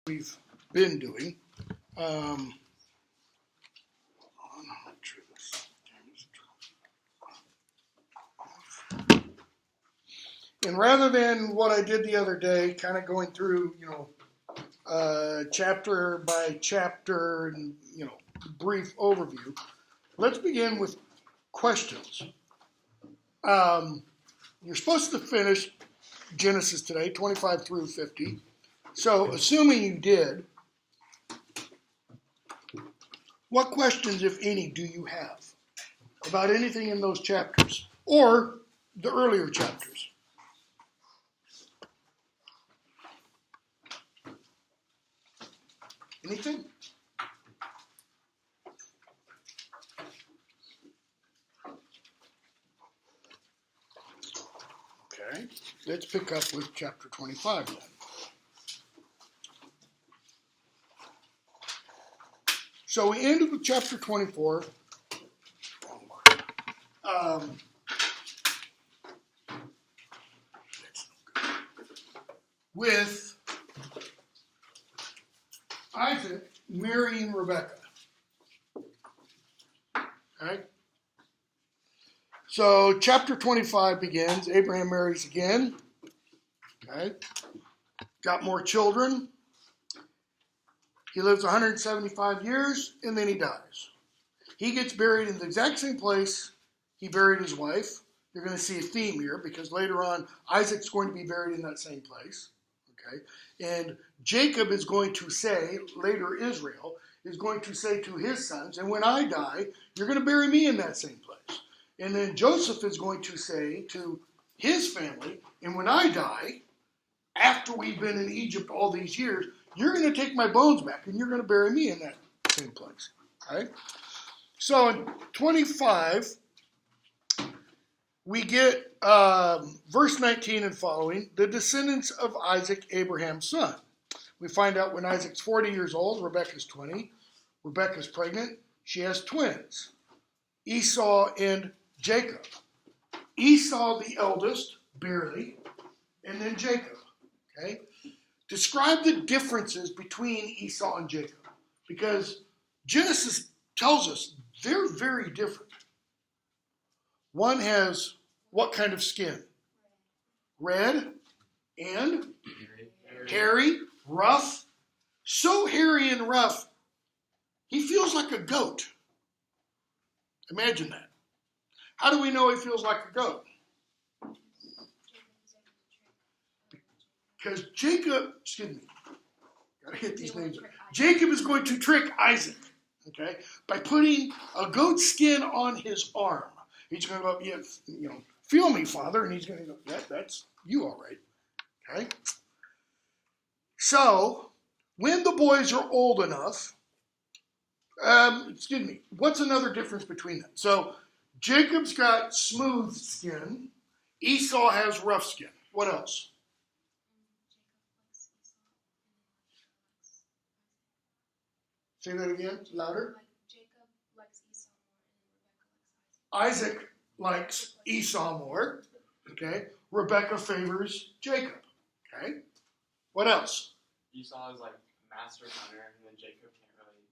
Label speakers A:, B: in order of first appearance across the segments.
A: we've been doing. And rather than what I did the other day, kind of going through, chapter by chapter and, brief overview, let's begin with questions. You're supposed to finish Genesis today, 25 through 50. So, assuming you did, what questions, if any, do you have about anything in those chapters or the earlier chapters? Anything? Okay, let's pick up with chapter 25 then. So we ended with chapter 24. With Isaac marrying Rebekah. Okay? So chapter 25 begins. Abraham marries again. Okay? Got more children. He lives 175 years, and then he dies. He gets buried in the exact same place he buried his wife. You're going to see a theme here, because later on, Isaac's going to be buried in that same place. Okay? And Jacob is going to say, later Israel, is going to say to his sons, and when I die, you're going to bury me in that same place. And then Joseph is going to say to his family, and when I die, after we've been in Egypt all these years, you're going to take my bones back, and you're going to bury me in that same place. Okay? So in 25, we get verse 19 and following, the descendants of Isaac, Abraham's son. We find out when Isaac's 40 years old, Rebekah's 20. Rebekah's pregnant. She has twins, Esau and Jacob. Esau the eldest, barely, and then Jacob. Okay? Describe the differences between Esau and Jacob, because Genesis tells us they're very different. One has what kind of skin? Red and hairy, rough. So hairy and rough, he feels like a goat. Imagine that. How do we know he feels like a goat? Because Jacob, gotta hit these names. Jacob is going to trick Isaac, okay, by putting a goat skin on his arm. He's going to go, feel me, Father, and he's going to go, yeah, that's you, all right, okay. So when the boys are old enough, what's another difference between them? So Jacob's got smooth skin. Esau has rough skin. What else? Say that again, louder.
B: Jacob likes Esau more and Rebekah likes Isaac.
A: Isaac likes Esau more. Okay. Rebekah favors Jacob. Okay. What else?
C: Esau is like master hunter, and then Jacob can't really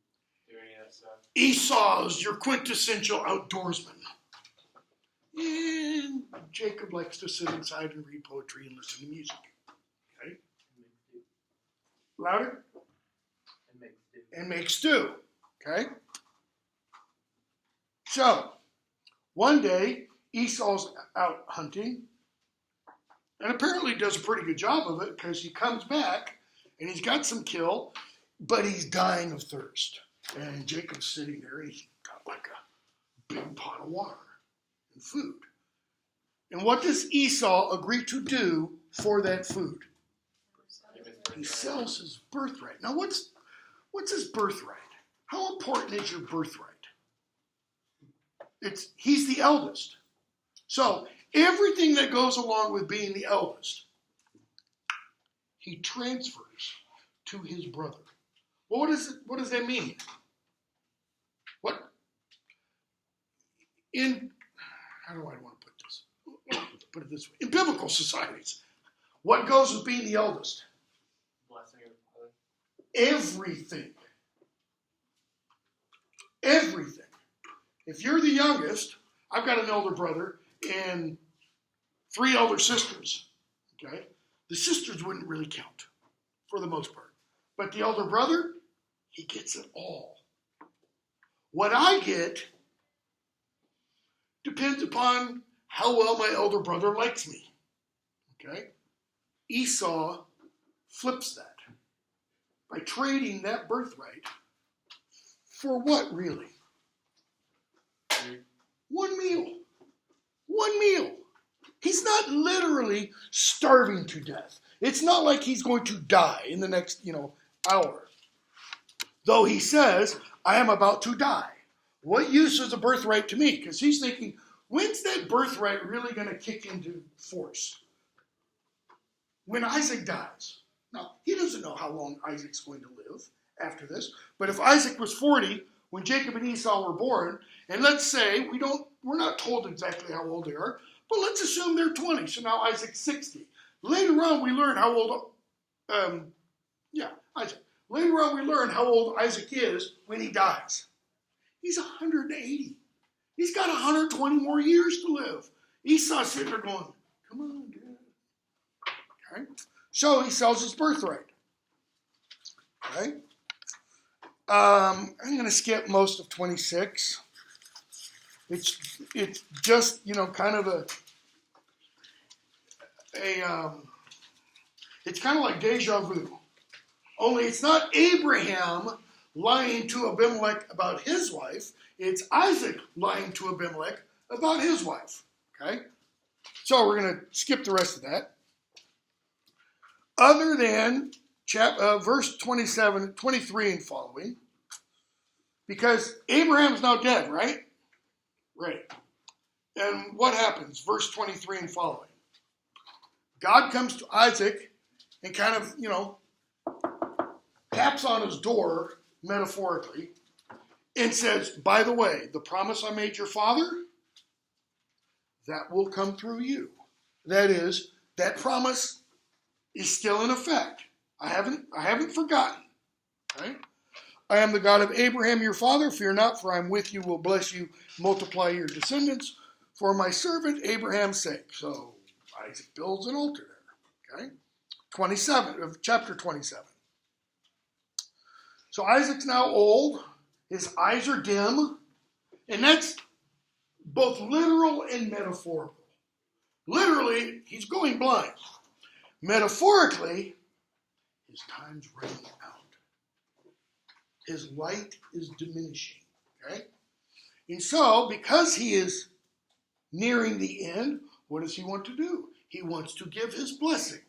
C: do any of that stuff.
A: Esau's your quintessential outdoorsman. And Jacob likes to sit inside and read poetry and listen to music. Okay? Louder? And make stew. Okay? So, one day, Esau's out hunting, and apparently does a pretty good job of it, because he comes back, and he's got some kill, but he's dying of thirst. And Jacob's sitting there, and he's got like a big pot of water and food. And what does Esau agree to do for that food? He sells his birthright. Now, what's his birthright? How important is your birthright? He's the eldest. So everything that goes along with being the eldest, he transfers to his brother. Well, what does that mean? How do I want to put this? Put it this way. In biblical societies, what goes with being the eldest?
C: Blessing of the father.
A: everything. Everything. If you're the youngest, I've got an elder brother and 3 elder sisters. Okay? The sisters wouldn't really count for the most part. But the elder brother, he gets it all. What I get depends upon how well my elder brother likes me. Okay? Esau flips that by trading that birthright for what, really? One meal. One meal. He's not literally starving to death. It's not like he's going to die in the next, hour. Though he says, I am about to die. What use is a birthright to me? Because he's thinking, when's that birthright really going to kick into force? When Isaac dies. Now, he doesn't know how long Isaac's going to live after this. But if Isaac was 40 when Jacob and Esau were born, and let's say we're not told exactly how old they are, but let's assume they're 20. So now Isaac's 60. Later on, we learn how old, Isaac. Later on, we learn how old Isaac is when he dies. He's 180. He's got 120 more years to live. Esau's sitting there going, come on, Dad. Okay? So he sells his birthright. Okay? I'm going to skip most of 26. It's just, kind of it's kind of like deja vu. Only it's not Abraham lying to Abimelech about his wife. It's Isaac lying to Abimelech about his wife. Okay? So we're going to skip the rest of that. Other than verse 27, 23 and following, because Abraham's now dead, right? Right. And what happens? Verse 23 and following. God comes to Isaac and kind of, taps on his door, metaphorically, and says, by the way, the promise I made your father, that will come through you. That is, that promise is still in effect. I haven't forgotten. Right? I am the God of Abraham, your father. Fear not, for I am with you, will bless you, multiply your descendants for my servant Abraham's sake. So Isaac builds an altar there. Okay? 27 of chapter 27. So Isaac's now old. His eyes are dim. And that's both literal and metaphorical. Literally, he's going blind. Metaphorically, his time's running out. His light is diminishing. Okay? And so, because he is nearing the end, what does he want to do? He wants to give his blessing.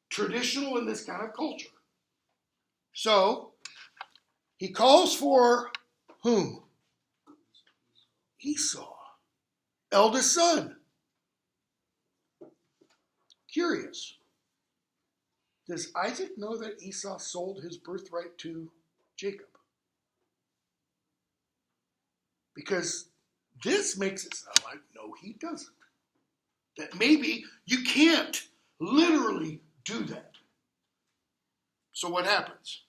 A: Traditional in this kind of culture. So, he calls for whom? Esau, eldest son. Curious. Does Isaac know that Esau sold his birthright to Jacob? Because this makes it sound like, no, he doesn't. That maybe you can't literally do that. So what happens?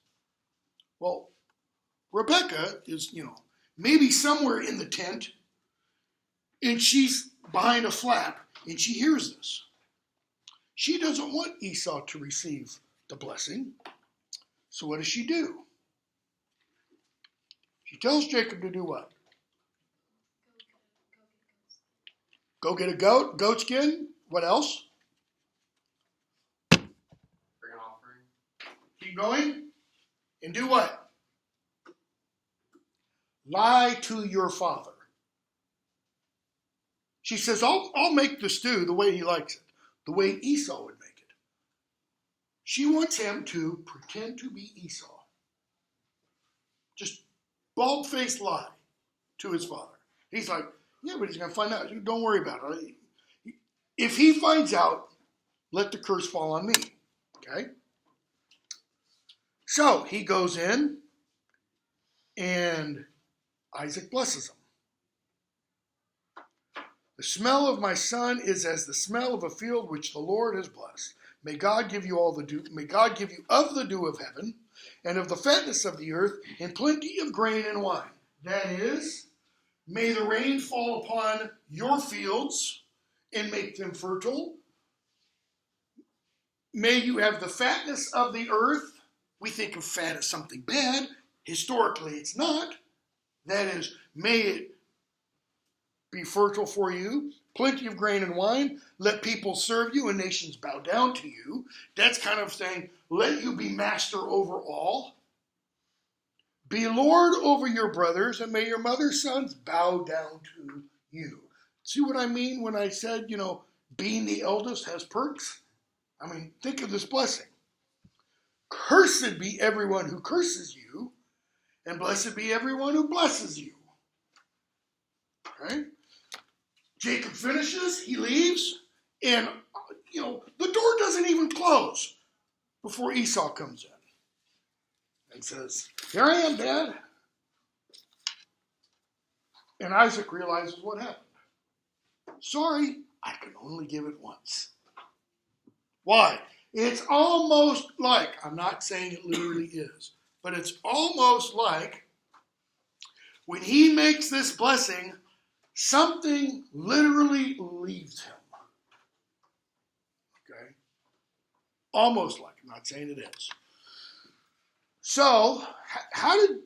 A: Well, Rebecca is, maybe somewhere in the tent, and she's behind a flap, and she hears this. She doesn't want Esau to receive the blessing. So what does she do? She tells Jacob to do what? Go get a goat skin. What else?
C: Bring an offering.
A: Keep going. And do what? Lie to your father. She says, I'll make the stew the way he likes it, the way Esau would make it. She wants him to pretend to be Esau. Just bald-faced lie to his father. He's like, yeah, but he's going to find out. Don't worry about it. If he finds out, let the curse fall on me. Okay? So he goes in, and Isaac blesses him. The smell of my son is as the smell of a field which the Lord has blessed. May God give you all the dew. May God give you of the dew of heaven, and of the fatness of the earth, and plenty of grain and wine. That is, may the rain fall upon your fields and make them fertile. May you have the fatness of the earth. We think of fat as something bad. Historically, it's not. That is, may it be fertile for you. Plenty of grain and wine. Let people serve you and nations bow down to you. That's kind of saying, let you be master over all. Be Lord over your brothers, and may your mother's sons bow down to you. See what I mean when I said, being the eldest has perks? I mean, think of this blessing. Cursed be everyone who curses you, and blessed be everyone who blesses you. Okay? Jacob finishes, he leaves, and, the door doesn't even close before Esau comes in and says, here I am, Dad. And Isaac realizes what happened. Sorry, I can only give it once. Why? It's almost like, I'm not saying it literally is, but it's almost like when he makes this blessing, something literally leaves him. Okay? Almost like, I'm not saying it is. So, how did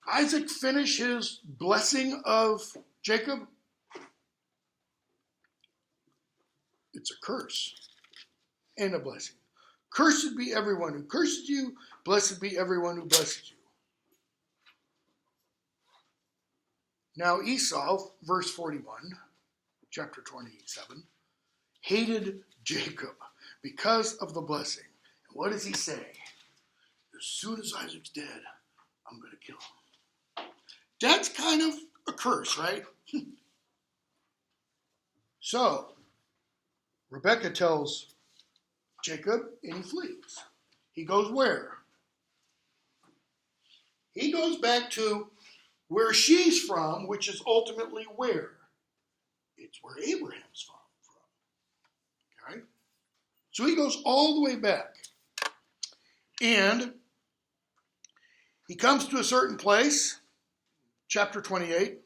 A: Isaac finish his blessing of Jacob? It's a curse and a blessing. Cursed be everyone who curses you, blessed be everyone who blesses you. Now Esau, verse 41, chapter 27, hated Jacob because of the blessing. And what does he say? As soon as Isaac's dead, I'm going to kill him. That's kind of a curse, right? So, Rebekah tells Jacob, and he flees. He goes where? He goes back to where she's from, which is ultimately where? It's where Abraham's from. Okay? So he goes all the way back. And he comes to a certain place, chapter 28,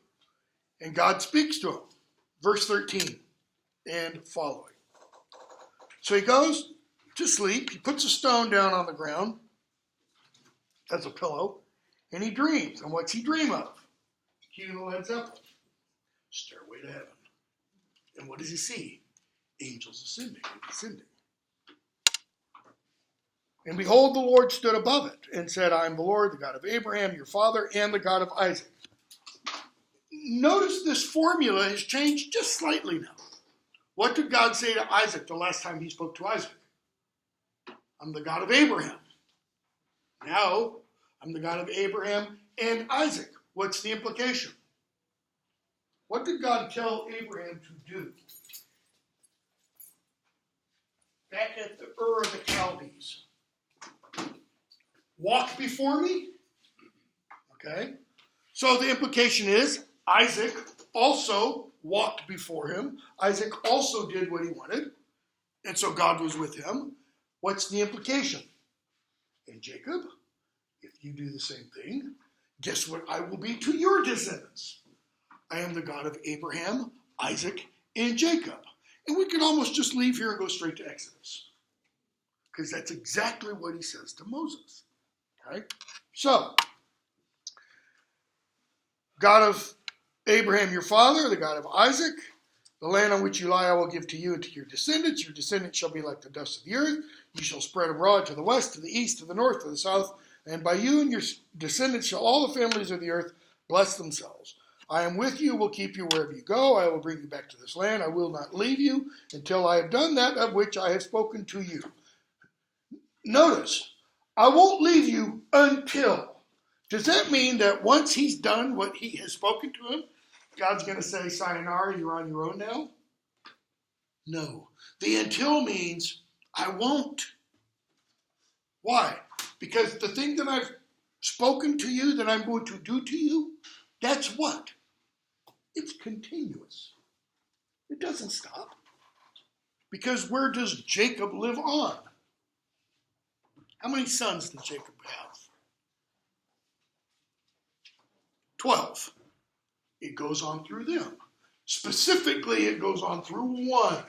A: and God speaks to him. Verse 13 and following. So he goes to sleep. He puts a stone down on the ground as a pillow, and he dreams. And what's he dream of? King of the Led Zeppelin. Stairway to heaven. And what does he see? Angels ascending and descending. And behold, the Lord stood above it and said, I am the Lord, the God of Abraham, your father, and the God of Isaac. Notice this formula has changed just slightly now. What did God say to Isaac the last time he spoke to Isaac? I'm the God of Abraham. Now, I'm the God of Abraham and Isaac. What's the implication? What did God tell Abraham to do? Back at the Ur of the Chaldees. Walk before me? Okay. So the implication is Isaac also walked before him. Isaac also did what he wanted. And so God was with him. What's the implication? And Jacob, if you do the same thing, guess what I will be to your descendants? I am the God of Abraham, Isaac, and Jacob. And we could almost just leave here and go straight to Exodus. Because that's exactly what he says to Moses. Okay? So, God of Abraham your father, the God of Isaac, the land on which you lie I will give to you and to your descendants. Your descendants shall be like the dust of the earth. You shall spread abroad to the west, to the east, to the north, to the south. And by you and your descendants shall all the families of the earth bless themselves. I am with you, will keep you wherever you go. I will bring you back to this land. I will not leave you until I have done that of which I have spoken to you. Notice, I won't leave you until. Does that mean that once he's done what he has spoken to him, God's going to say, sayonara, you're on your own now? No. The until means, I won't. Why? Because the thing that I've spoken to you, that I'm going to do to you, that's what? It's continuous. It doesn't stop. Because where does Jacob live on? How many sons did Jacob have? 12. It goes on through them. Specifically, it goes on through one.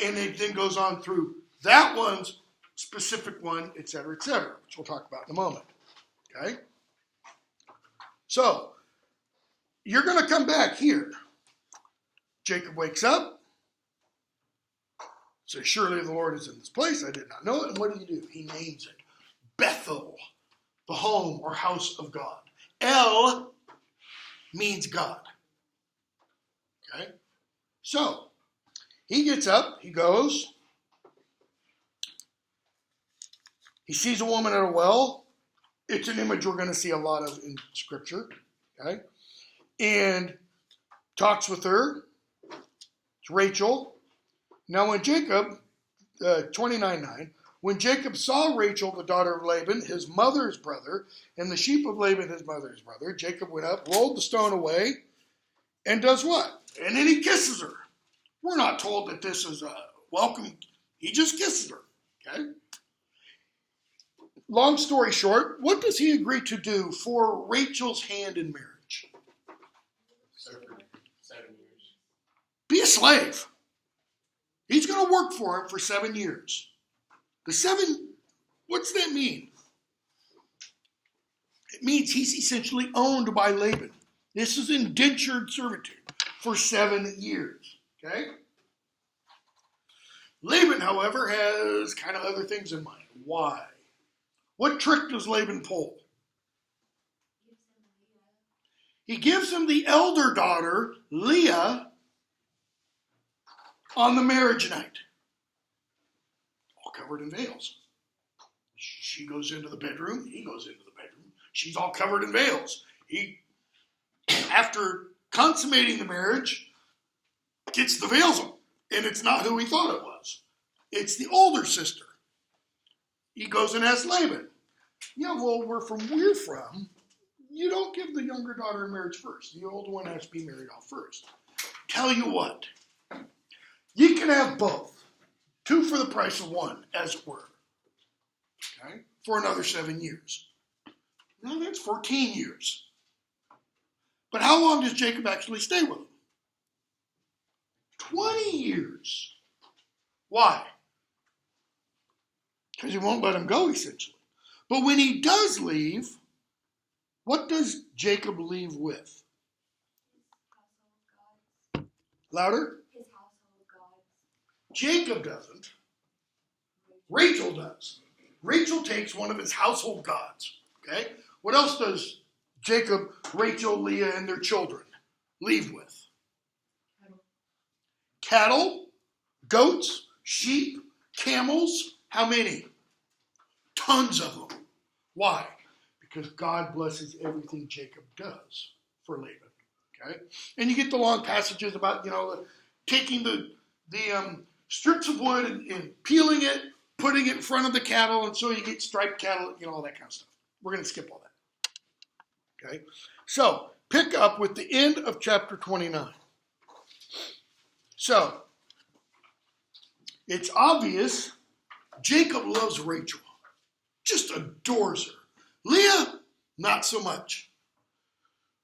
A: And it then goes on through that one's specific one, etc., which we'll talk about in a moment. Okay? So, you're going to come back here. Jacob wakes up. Says, surely the Lord is in this place. I did not know it. And what do? He names it Bethel, the home or house of God. El means God. Okay? So, he gets up, he goes, he sees a woman at a well. It's an image we're going to see a lot of in Scripture. Okay? And talks with her. It's Rachel. Now when Jacob, 29:9, when Jacob saw Rachel, the daughter of Laban, his mother's brother, and the sheep of Laban, his mother's brother, Jacob went up, rolled the stone away, and does what? And then he kisses her. We're not told that this is a welcome. He just kisses her. Okay? Long story short, what does he agree to do for Rachel's hand in marriage?
C: 7 years.
A: Be a slave. He's going to work for him for 7 years. The 7, what's that mean? It means he's essentially owned by Laban. This is indentured servitude for 7 years. Okay? Laban, however, has kind of other things in mind. Why? What trick does Laban pull? He gives him the elder daughter, Leah, on the marriage night. All covered in veils. She goes into the bedroom. He goes into the bedroom. She's all covered in veils. He, after consummating the marriage, gets the veils on. And it's not who he thought it was. It's the older sister. He goes and asks Laban, yeah, well, we're from, you don't give the younger daughter in marriage first. The older one has to be married off first. Tell you what, you can have both. 2 for the price of 1, as it were. Okay? For another 7 years. Now that's 14 years. But how long does Jacob actually stay with him? 20 years. Why? Because he won't let him go, essentially. But when he does leave, what does Jacob leave with? Louder?
B: His household gods.
A: Jacob doesn't. Rachel does. Rachel takes one of his household gods. Okay? What else does Jacob, Rachel, Leah, and their children leave with? Cattle, goats, sheep, camels. How many? Tons of them. Why? Because God blesses everything Jacob does for Laban. Okay? And you get the long passages about, taking the strips of wood and peeling it, putting it in front of the cattle, and so you get striped cattle, all that kind of stuff. We're going to skip all that. Okay? So, pick up with the end of chapter 29. So, it's obvious Jacob loves Rachel. Just adores her. Leah, not so much.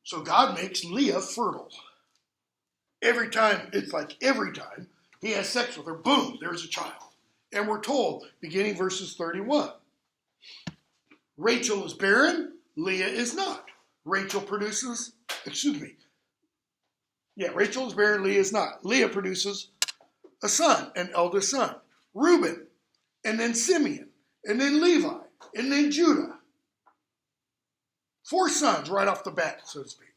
A: So God makes Leah fertile. Every time he has sex with her, boom, there's a child. And we're told, beginning verses 31, Rachel is barren, Leah is not. Rachel is barren, Leah is not. Leah produces a son, an eldest son, Reuben, and then Simeon, and then Levi, and then Judah. 4 sons right off the bat, so to speak.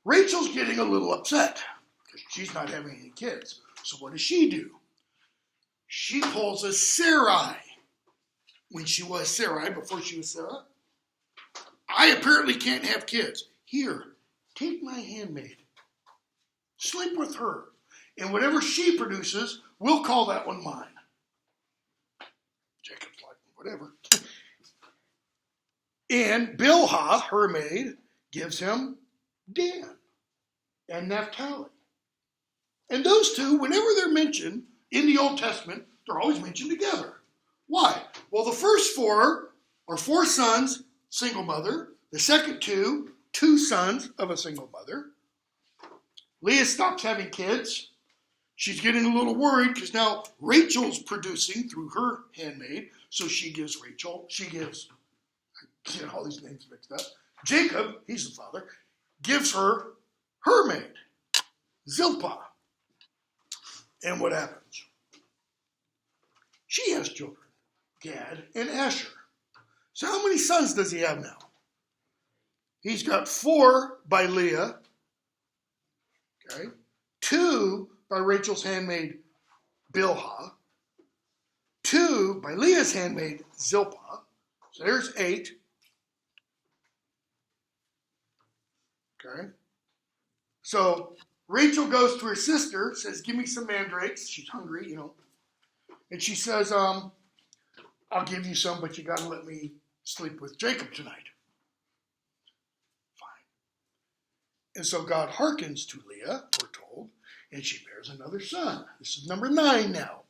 A: Rachel's getting a little upset because she's not having any kids. So what does she do? She pulls a Sarai. When she was Sarai, before she was Sarah, I apparently can't have kids. Here, take my handmaid. Sleep with her. And whatever she produces, we'll call that one mine. Jacob's like, whatever. And Bilhah, her maid, gives him Dan and Naphtali. And those two, whenever they're mentioned in the Old Testament, they're always mentioned together. Why? Well, the first four are four sons, single mother. The second two sons of a single mother. Leah stops having kids. She's getting a little worried because now Rachel's producing through her handmaid. So she gives, I get all these names mixed up. Jacob, he's the father, gives her maid, Zilpah. And what happens? She has children, Gad and Asher. So how many sons does he have now? He's got 4 by Leah, okay, 2 by Rachel's handmaid, Bilhah, 2 by Leah's handmaid, Zilpah. So there's 8. Okay. So Rachel goes to her sister, says, give me some mandrakes. She's hungry, you know. And she says, I'll give you some, but you got to let me sleep with Jacob tonight. Fine. And so God hearkens to Leah, we're told, and she bears another son. This is number 9 now.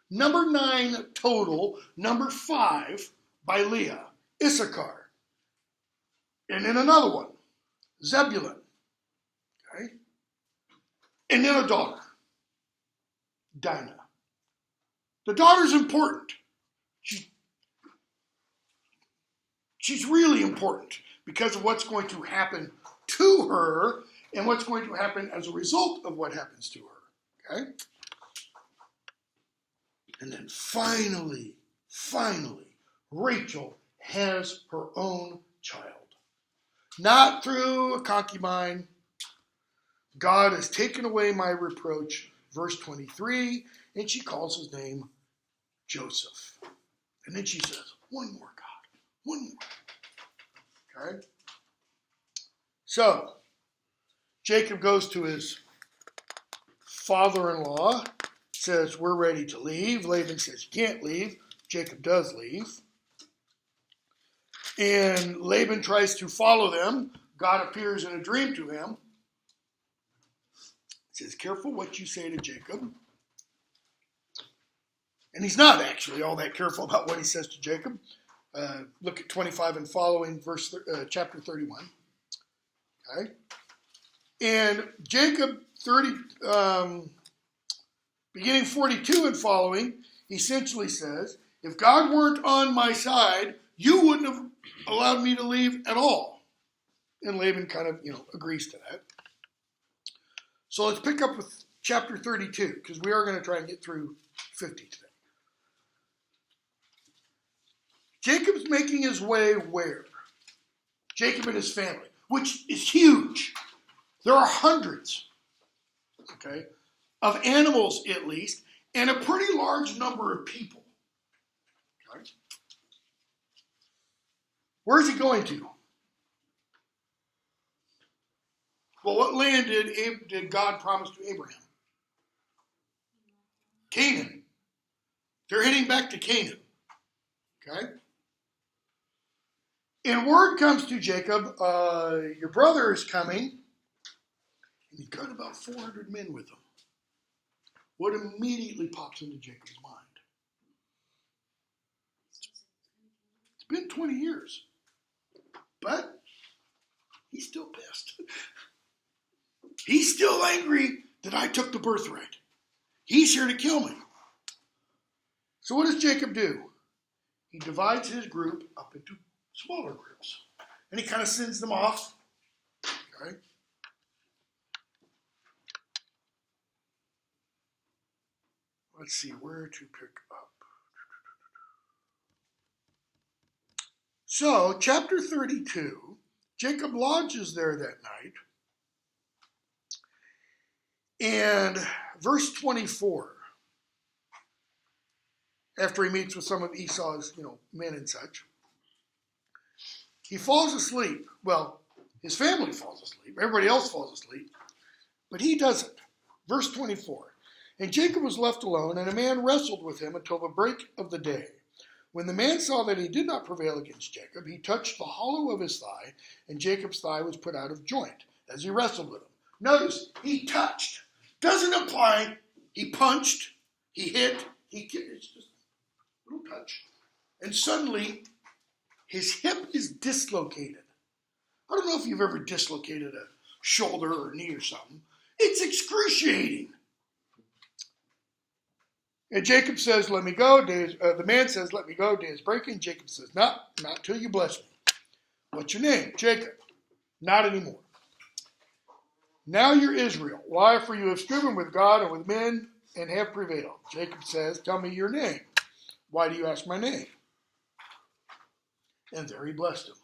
A: Number 9 total. Number 5 by Leah, Issachar. And then another one, Zebulun. Okay? And then a daughter, Dinah. The daughter's important. She's really important because of what's going to happen to her and what's going to happen as a result of what happens to her. Okay? And then finally, Rachel has her own child. Not through a concubine. God has taken away my reproach. Verse 23, and she calls his name Joseph. And then she says, one more, God. One more. Okay? So, Jacob goes to his father-in-law, says, we're ready to leave. Laban says, you can't leave. Jacob does leave. And Laban tries to follow them. God appears in a dream to him. He says, careful what you say to Jacob. And he's not actually all that careful about what he says to Jacob. Look at 25 and following, chapter 31. Okay? And Jacob, beginning 42 and following, essentially says, if God weren't on my side, you wouldn't have allowed me to leave at all. And Laban kind of, agrees to that. So let's pick up with chapter 32, because we are going to try and get through 50 today. Jacob's making his way where? Jacob and his family, which is huge. There are hundreds, okay, of animals at least, and a pretty large number of people. Okay? Where's he going to? Well, what land did God promise to Abraham? Canaan. They're heading back to Canaan. Okay? And word comes to Jacob, your brother is coming, and he's got about 400 men with him. What immediately pops into Jacob's mind? It's been 20 years, but he's still pissed. He's still angry that I took the birthright. He's here to kill me. So what does Jacob do? He divides his group up into smaller groups. And he kind of sends them off. Okay? Let's see where to pick up. So, chapter 32, Jacob lodges there that night. And verse 24, after he meets with some of Esau's, men and such, he falls asleep. Well, his family falls asleep. Everybody else falls asleep. But he doesn't. Verse 24, and Jacob was left alone, and a man wrestled with him until the break of the day. When the man saw that he did not prevail against Jacob, he touched the hollow of his thigh, and Jacob's thigh was put out of joint as he wrestled with him. Notice, he touched. Doesn't imply he punched, he hit, he kicked. It's just a little touch. and suddenly his hip is dislocated. I don't know if you've ever dislocated a shoulder or knee or something. It's excruciating. And Jacob says, let me go. The man says, let me go. Day is breaking. Jacob says, no, not till you bless me. What's your name? Jacob. Not anymore. Now you're Israel. Why? For you have striven with God and with men and have prevailed. Jacob says, tell me your name. Why do you ask my name? And there he blessed him.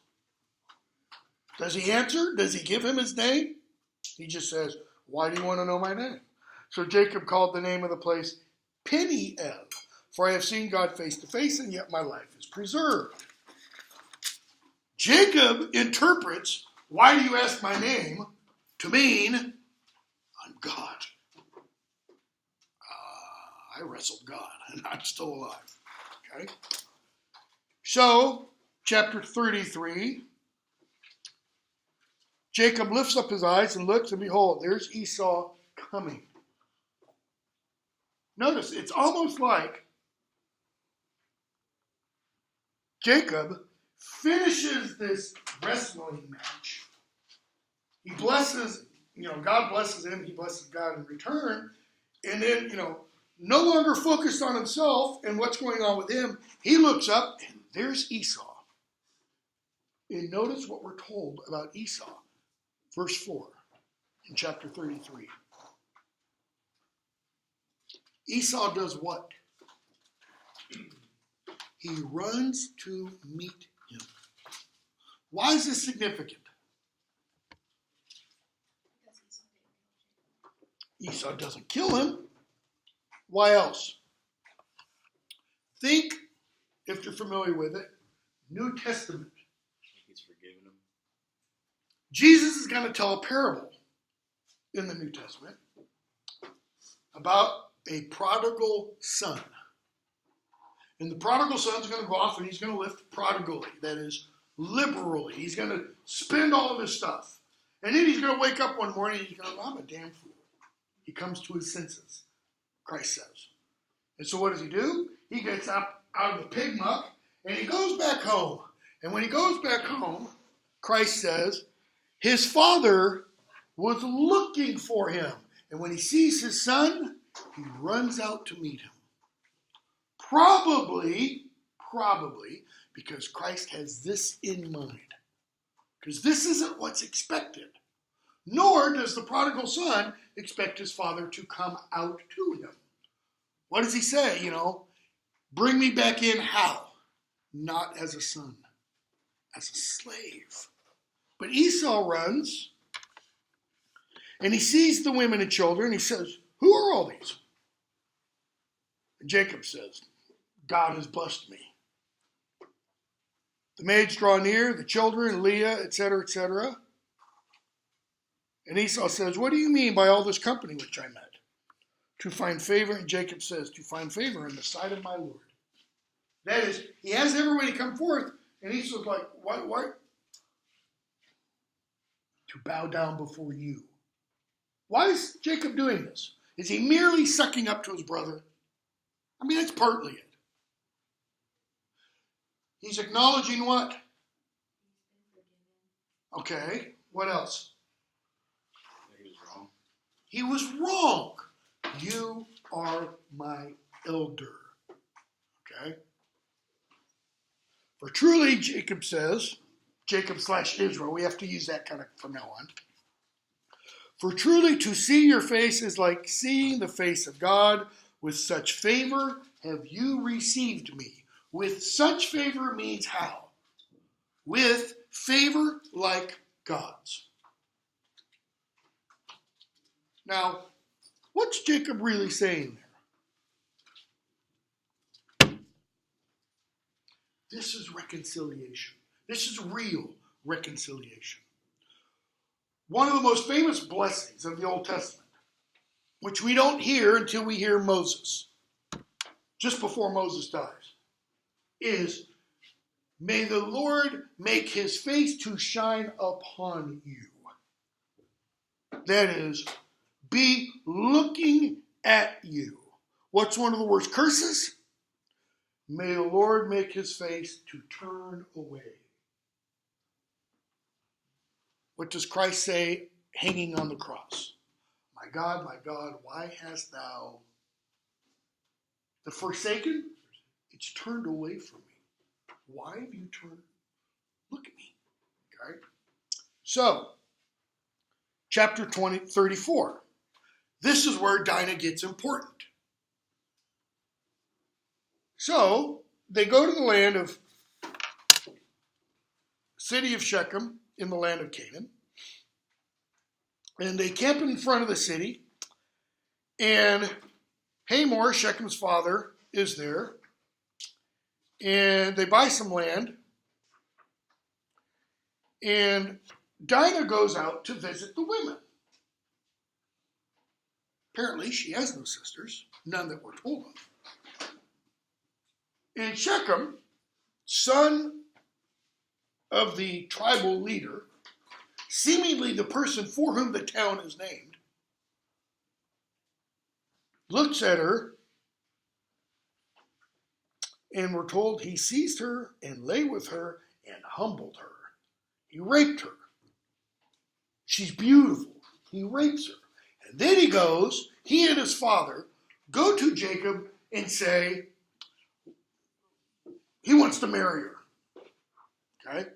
A: Does he answer? Does he give him his name? He just says, why do you want to know my name? So Jacob called the name of the place Peniel, for I have seen God face to face, and yet my life is preserved. Jacob interprets, why do you ask my name, to mean, I'm God. I wrestled God, and I'm still alive. Okay? So, chapter 33, Jacob lifts up his eyes and looks, and behold, there's Esau coming. Notice, it's almost like Jacob finishes this wrestling match. He blesses, God blesses him. He blesses God in return. And then, no longer focused on himself and what's going on with him, he looks up and there's Esau. And notice what we're told about Esau. Verse 4 in chapter 33. Esau does what? He runs to meet him. Why is this significant? Esau doesn't kill him. Why else? Think, if you're familiar with it, New Testament.
D: He's forgiven him.
A: Jesus is going to tell a parable in the New Testament about a prodigal son. And the prodigal son's going to go off and he's going to live prodigally, that is, liberally. He's going to spend all of his stuff. And then he's going to wake up one morning and he's going to go, I'm a damn fool. He comes to his senses, Christ says. And so what does he do? He gets up out of the pig muck and he goes back home. And when he goes back home, Christ says, his father was looking for him. And when he sees his son, he runs out to meet him. Probably, because Christ has this in mind. Because this isn't what's expected. Nor does the prodigal son expect his father to come out to him. What does he say? Bring me back in how? Not as a son, as a slave. But Esau runs, and he sees the women and children. He says, who are all these? And Jacob says, God has blessed me. The maids draw near, the children, Leah, etc., etc. And Esau says, what do you mean by all this company which I met? To find favor, and Jacob says, to find favor in the sight of my Lord. That is, he has everybody come forth, and Esau's like, what? To bow down before you. Why is Jacob doing this? Is he merely sucking up to his brother? I mean, that's partly it. He's acknowledging what? Okay, what else?
D: He was wrong.
A: He was wrong. You are my elder. Okay? For truly, Jacob says, Jacob/Israel, we have to use that kind of from now on. For truly to see your face is like seeing the face of God. With such favor have you received me. With such favor means how? With favor like God's. Now, what's Jacob really saying there? This is reconciliation. This is real reconciliation. One of the most famous blessings of the Old Testament, which we don't hear until we hear Moses, just before Moses dies, is, may the Lord make his face to shine upon you. That is, be looking at you. What's one of the worst curses? May the Lord make his face to turn away. What does Christ say hanging on the cross? My God, why hast thou the forsaken? It's turned away from me. Why have you turned? Look at me. Okay. So, chapter 34. This is where Dinah gets important. So, they go to the land of city of Shechem in the land of Canaan. And they camp in front of the city. And Hamor, Shechem's father, is there. And they buy some land. And Dinah goes out to visit the women. Apparently, she has no sisters, none that we're told of. And Shechem, son of the tribal leader, seemingly the person for whom the town is named, looks at her, and we're told he seized her and lay with her and humbled her. He raped her. She's beautiful. He rapes her. And then he and his father go to Jacob and say, he wants to marry her. Okay?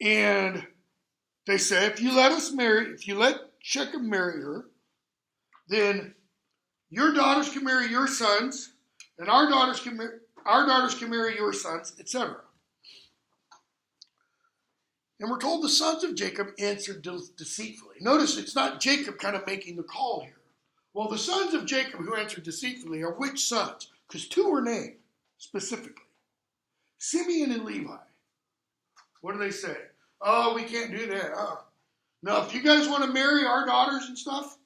A: And they say, if you let Shechem marry her, then your daughters can marry your sons, and our daughters can marry your sons, etc. And we're told the sons of Jacob answered deceitfully. Notice it's not Jacob kind of making the call here. Well, the sons of Jacob who answered deceitfully are which sons? Because two are named specifically. Simeon and Levi. What do they say? Oh, we can't do that. No, if you guys want to marry our daughters and stuff,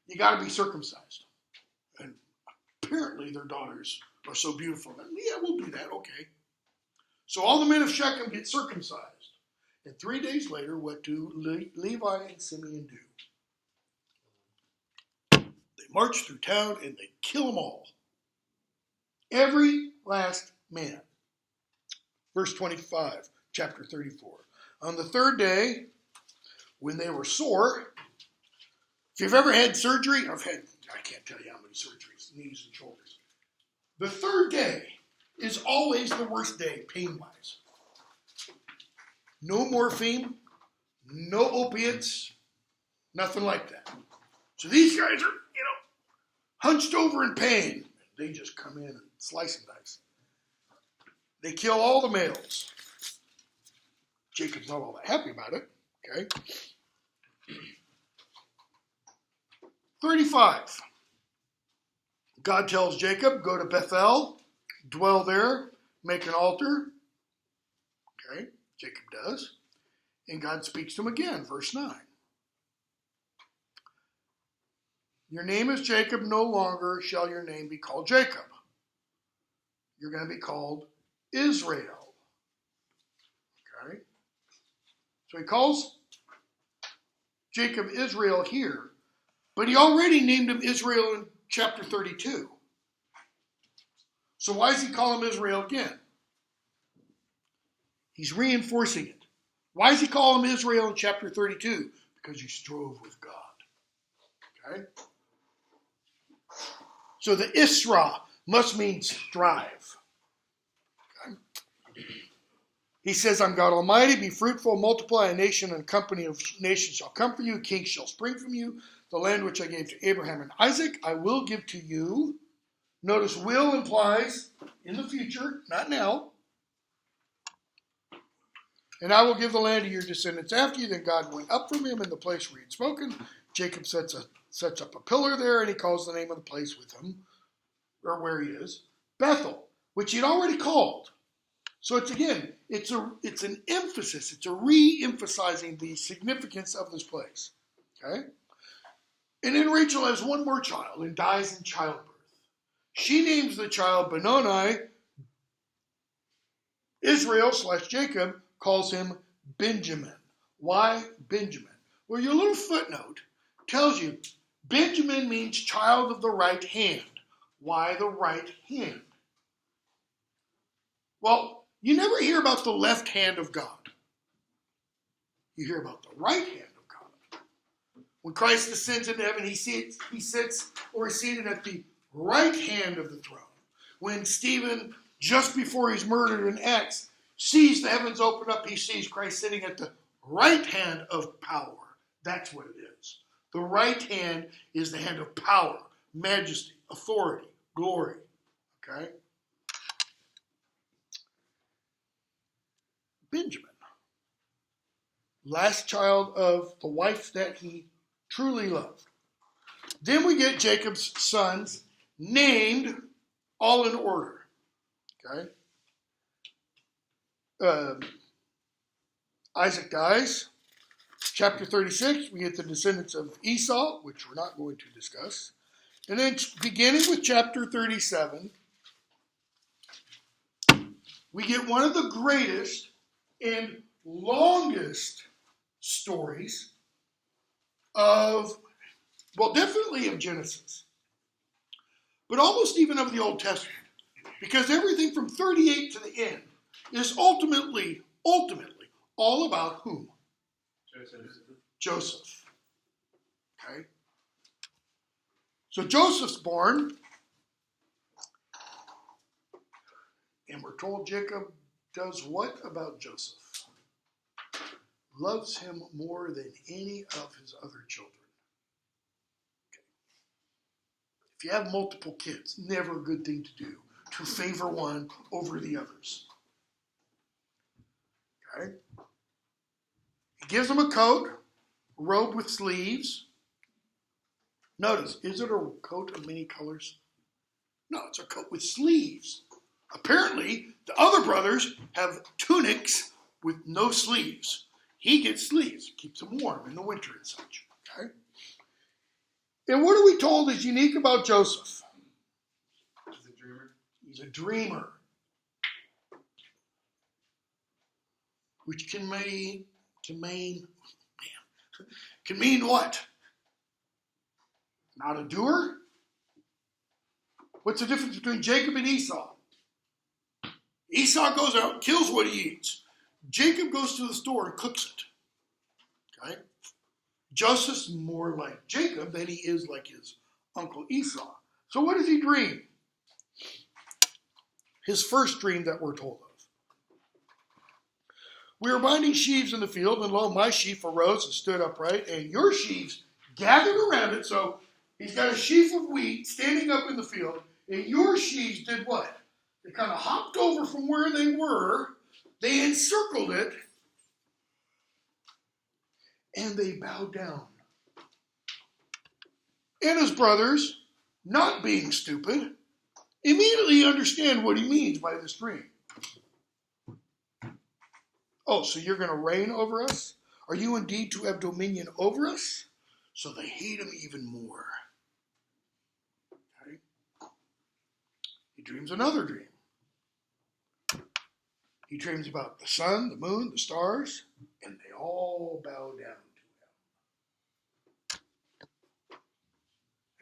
A: you got to be circumcised. And apparently their daughters are so beautiful. Yeah, we'll do that. Okay. So all the men of Shechem get circumcised. And 3 days later, what do Levi and Simeon do? They march through town and they kill them all. Every last man. Verse 25, chapter 34. On the third day, when they were sore, if you've ever had surgery, I can't tell you how many surgeries, knees and shoulders. The third day is always the worst day, pain-wise. No morphine, no opiates, nothing like that. So these guys are, hunched over in pain. They just come in and slice and dice. They kill all the males. Jacob's not all that happy about it. Okay. 35. God tells Jacob, go to Bethel, dwell there, make an altar. Okay. Jacob does. And God speaks to him again, verse 9. Your name is Jacob, no longer shall your name be called Jacob. You're going to be called Israel. Okay? So he calls Jacob Israel here, but he already named him Israel in chapter 32. So why does he call him Israel again? He's reinforcing it. Why does he call him Israel in chapter 32? Because you strove with God. Okay? So the Isra must mean strive. Okay? He says, I'm God Almighty, be fruitful, multiply, a nation and company of nations shall come for you, kings shall spring from you. The land which I gave to Abraham and Isaac, I will give to you. Notice will implies in the future, not now. And I will give the land to your descendants after you. Then God went up from him in the place where he had spoken. Jacob sets up a pillar there, and he calls the name of the place with him, or where he is, Bethel, which he'd already called. So it's an emphasis. It's a re-emphasizing the significance of this place. Okay? And then Rachel has one more child and dies in childbirth. She names the child Benoni. Israel / Jacob calls him Benjamin. Why Benjamin? Well, your little footnote tells you Benjamin means child of the right hand. Why the right hand? Well, you never hear about the left hand of God. You hear about the right hand of God. When Christ ascends into heaven, he sits or is seated at the right hand of the throne. When Stephen, just before he's murdered in Acts, sees the heavens open up, he sees Christ sitting at the right hand of power. That's what it is. The right hand is the hand of power, majesty, authority, glory. Okay? Benjamin, last child of the wife that he truly loved. Then we get Jacob's sons named all in order. Okay? Isaac dies. Chapter 36, we get the descendants of Esau, which we're not going to discuss. And then beginning with chapter 37, we get one of the greatest and longest stories of, well, definitely of Genesis, but almost even of the Old Testament. Because everything from 38 to the end is ultimately all about whom? Joseph. Okay? So Joseph's born, and we're told Jacob does what about Joseph? Loves him more than any of his other children. Okay. If you have multiple kids, never a good thing to do, to favor one over the others. Okay? He gives him a coat, a robe with sleeves. Notice, is it a coat of many colors? No, it's a coat with sleeves. Apparently, the other brothers have tunics with no sleeves. He gets sleeves, keeps him warm in the winter and such. Okay? And what are we told is unique about Joseph?
C: He's a dreamer.
A: He's a dreamer. Which can mean what? Not a doer? What's the difference between Jacob and Esau? Esau goes out and kills what he eats. Jacob goes to the store and cooks it. Okay? Joseph's more like Jacob than he is like his uncle Esau. So what does he dream? His first dream that we're told of. We were binding sheaves in the field, and lo, my sheaf arose and stood upright, and your sheaves gathered around it. So he's got a sheaf of wheat standing up in the field, and your sheaves did what? They kind of hopped over from where they were, they encircled it, and they bowed down. And his brothers, not being stupid, immediately understand what he means by this dream. Oh, so you're going to reign over us? Are you indeed to have dominion over us? So they hate him even more. Okay? He dreams another dream. He dreams about the sun, the moon, the stars, and they all bow down to him.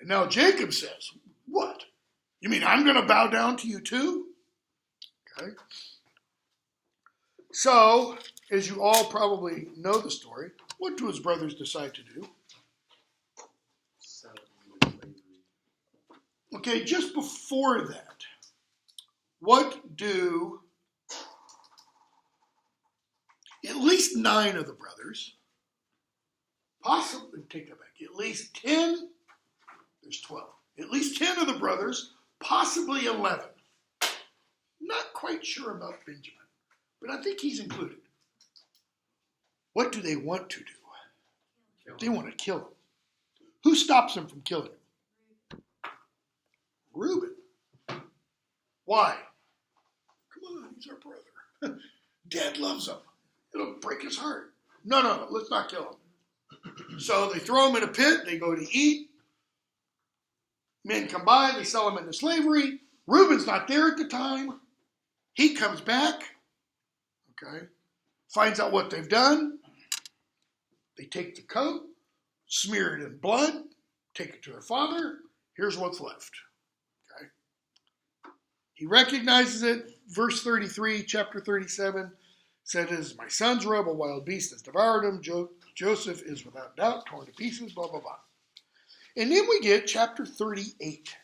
A: And now Jacob says, what? You mean I'm going to bow down to you too? Okay. So, as you all probably know the story, what do his brothers decide to do? Okay, just before that, what do at least 9 of the brothers, possibly, take that back, at least 10, there's 12, at least 10 of the brothers, possibly 11. Not quite sure about Benjamin, but I think he's included. What do they want to do? They want to kill him. Who stops him from killing him? Reuben. Why? Come on, he's our brother. Dad loves him. It'll break his heart. No, let's not kill him. So they throw him in a pit. They go to eat. Men come by. They sell him into slavery. Reuben's not there at the time. He comes back. Okay. Finds out what they've done. They take the coat, smear it in blood, take it to her father. Here's what's left. Okay. He recognizes it. Verse 33, chapter 37, said, "As my son's robe, a wild beast has devoured him. Joseph is without doubt torn to pieces," blah, blah, blah. And then we get chapter 38,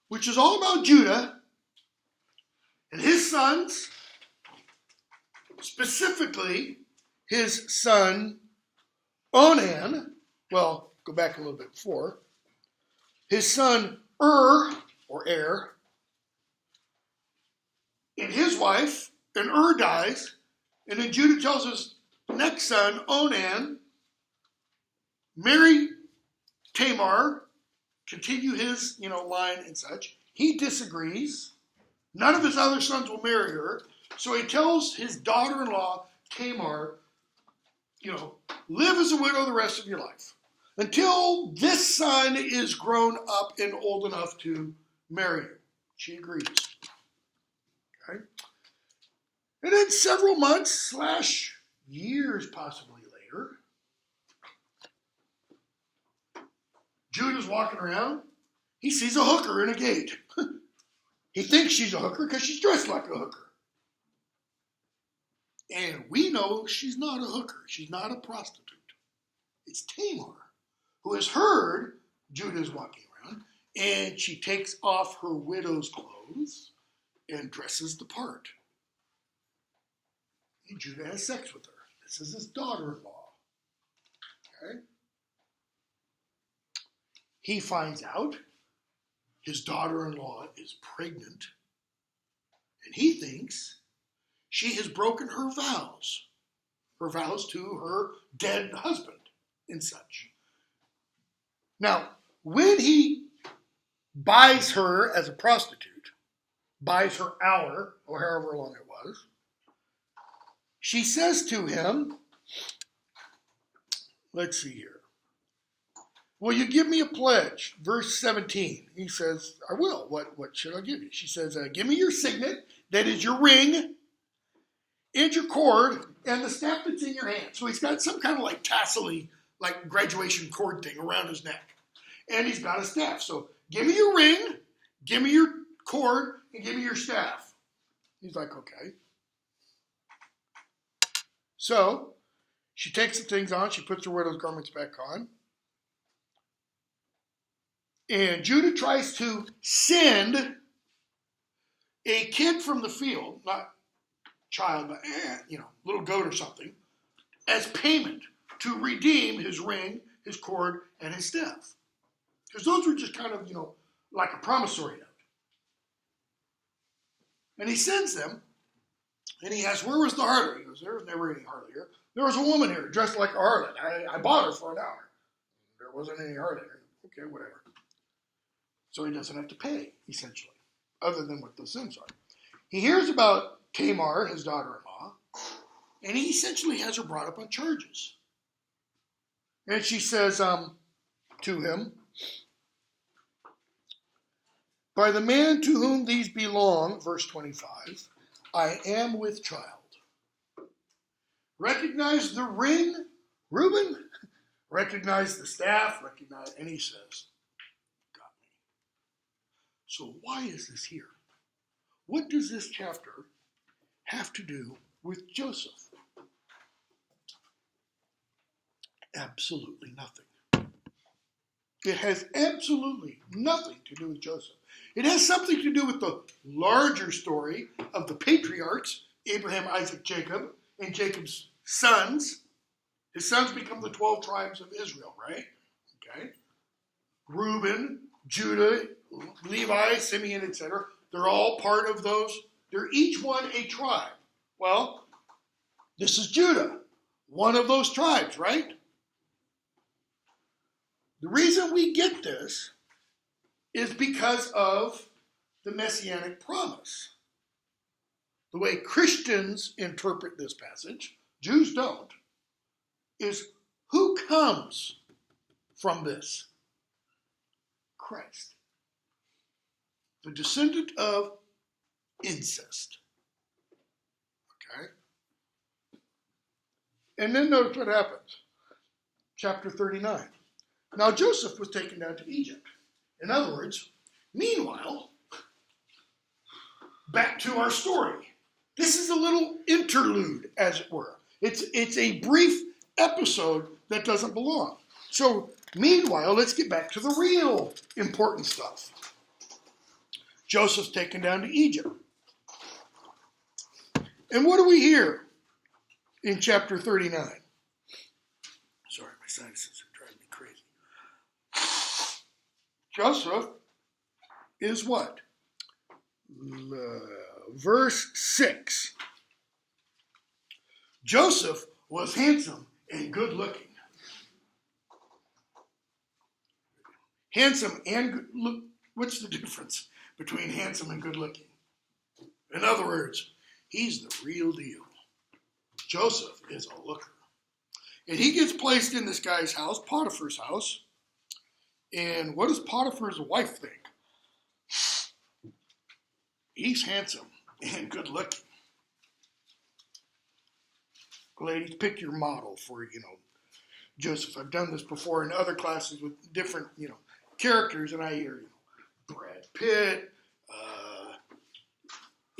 A: which is all about Judah and his sons, specifically his son Onan. Well, go back a little bit before. His son or Er, and his wife, and dies, and then Judah tells his next son, Onan, marry Tamar, continue his, line and such. He disagrees. None of his other sons will marry her. So he tells his daughter-in-law, Tamar, live as a widow the rest of your life until this son is grown up and old enough to marry you. She agrees. Okay. And then several months / years possibly later, Judah's walking around. He sees a hooker in a gate. He thinks she's a hooker because she's dressed like a hooker. And we know she's not a hooker. She's not a prostitute. It's Tamar, who has heard Judah is walking around, and she takes off her widow's clothes and dresses the part. And Judah has sex with her. This is his daughter-in-law. Okay? He finds out his daughter-in-law is pregnant, and he thinks she has broken her vows to her dead husband and such. Now, when he buys her as a prostitute, buys her hour, or however long it was, she says to him, let's see here, "Will you give me a pledge?" Verse 17, he says, "I will. What should I give you?" She says, "Give me your signet, that is your ring, and your cord, and the staff that's in your hand." So he's got some kind of like tassel-y, like graduation cord thing around his neck. And he's got a staff. So give me your ring, give me your cord, and give me your staff. He's like, okay. So she takes the things on. She puts her widow's garments back on. And Judah tries to send a kid from the field, not child, but little goat or something, as payment to redeem his ring, his cord, and his staff. Because those were just kind of, like a promissory note. And he sends them, and he asks, "Where was the harlot?" He goes, "There was never any harlot here. There was a woman here dressed like a harlot. I bought her for an hour. There wasn't any harlot here." Okay, whatever. So he doesn't have to pay, essentially, other than what those sins are. He hears about Tamar, his daughter-in-law, and he essentially has her brought up on charges. And she says to him, "By the man to whom these belong," verse 25, "I am with child. Recognize the ring, Reuben. Recognize the staff. Recognize," and he says, "Got me." So why is this here? What does this chapter have to do with Joseph? Absolutely nothing. It has absolutely nothing to do with Joseph. It has something to do with the larger story of the patriarchs, Abraham, Isaac, Jacob, and Jacob's sons. His sons become the 12 tribes of Israel, right? Okay. Reuben, Judah, Levi, Simeon, etc. They're all part of those. They're each one a tribe. Well, this is Judah, one of those tribes, right? The reason we get this is because of the messianic promise. The way Christians interpret this passage, Jews don't, is who comes from this? Christ. The descendant of incest. Okay? And then notice what happens. Chapter 39. Now Joseph was taken down to Egypt. In other words, meanwhile, back to our story. This is a little interlude, as it were. It's a brief episode that doesn't belong. So, meanwhile, let's get back to the real important stuff. Joseph's taken down to Egypt. And what do we hear in chapter 39? Sorry, my sinuses are driving me crazy. Joseph is what? Verse 6. Joseph was handsome and good looking. Handsome and good look. What's the difference between handsome and good looking? In other words, he's the real deal. Joseph is a looker. And he gets placed in this guy's house, Potiphar's house. And what does Potiphar's wife think? He's handsome and good looking. Ladies, pick your model for, Joseph. I've done this before in other classes with different, characters, and I hear, Brad Pitt,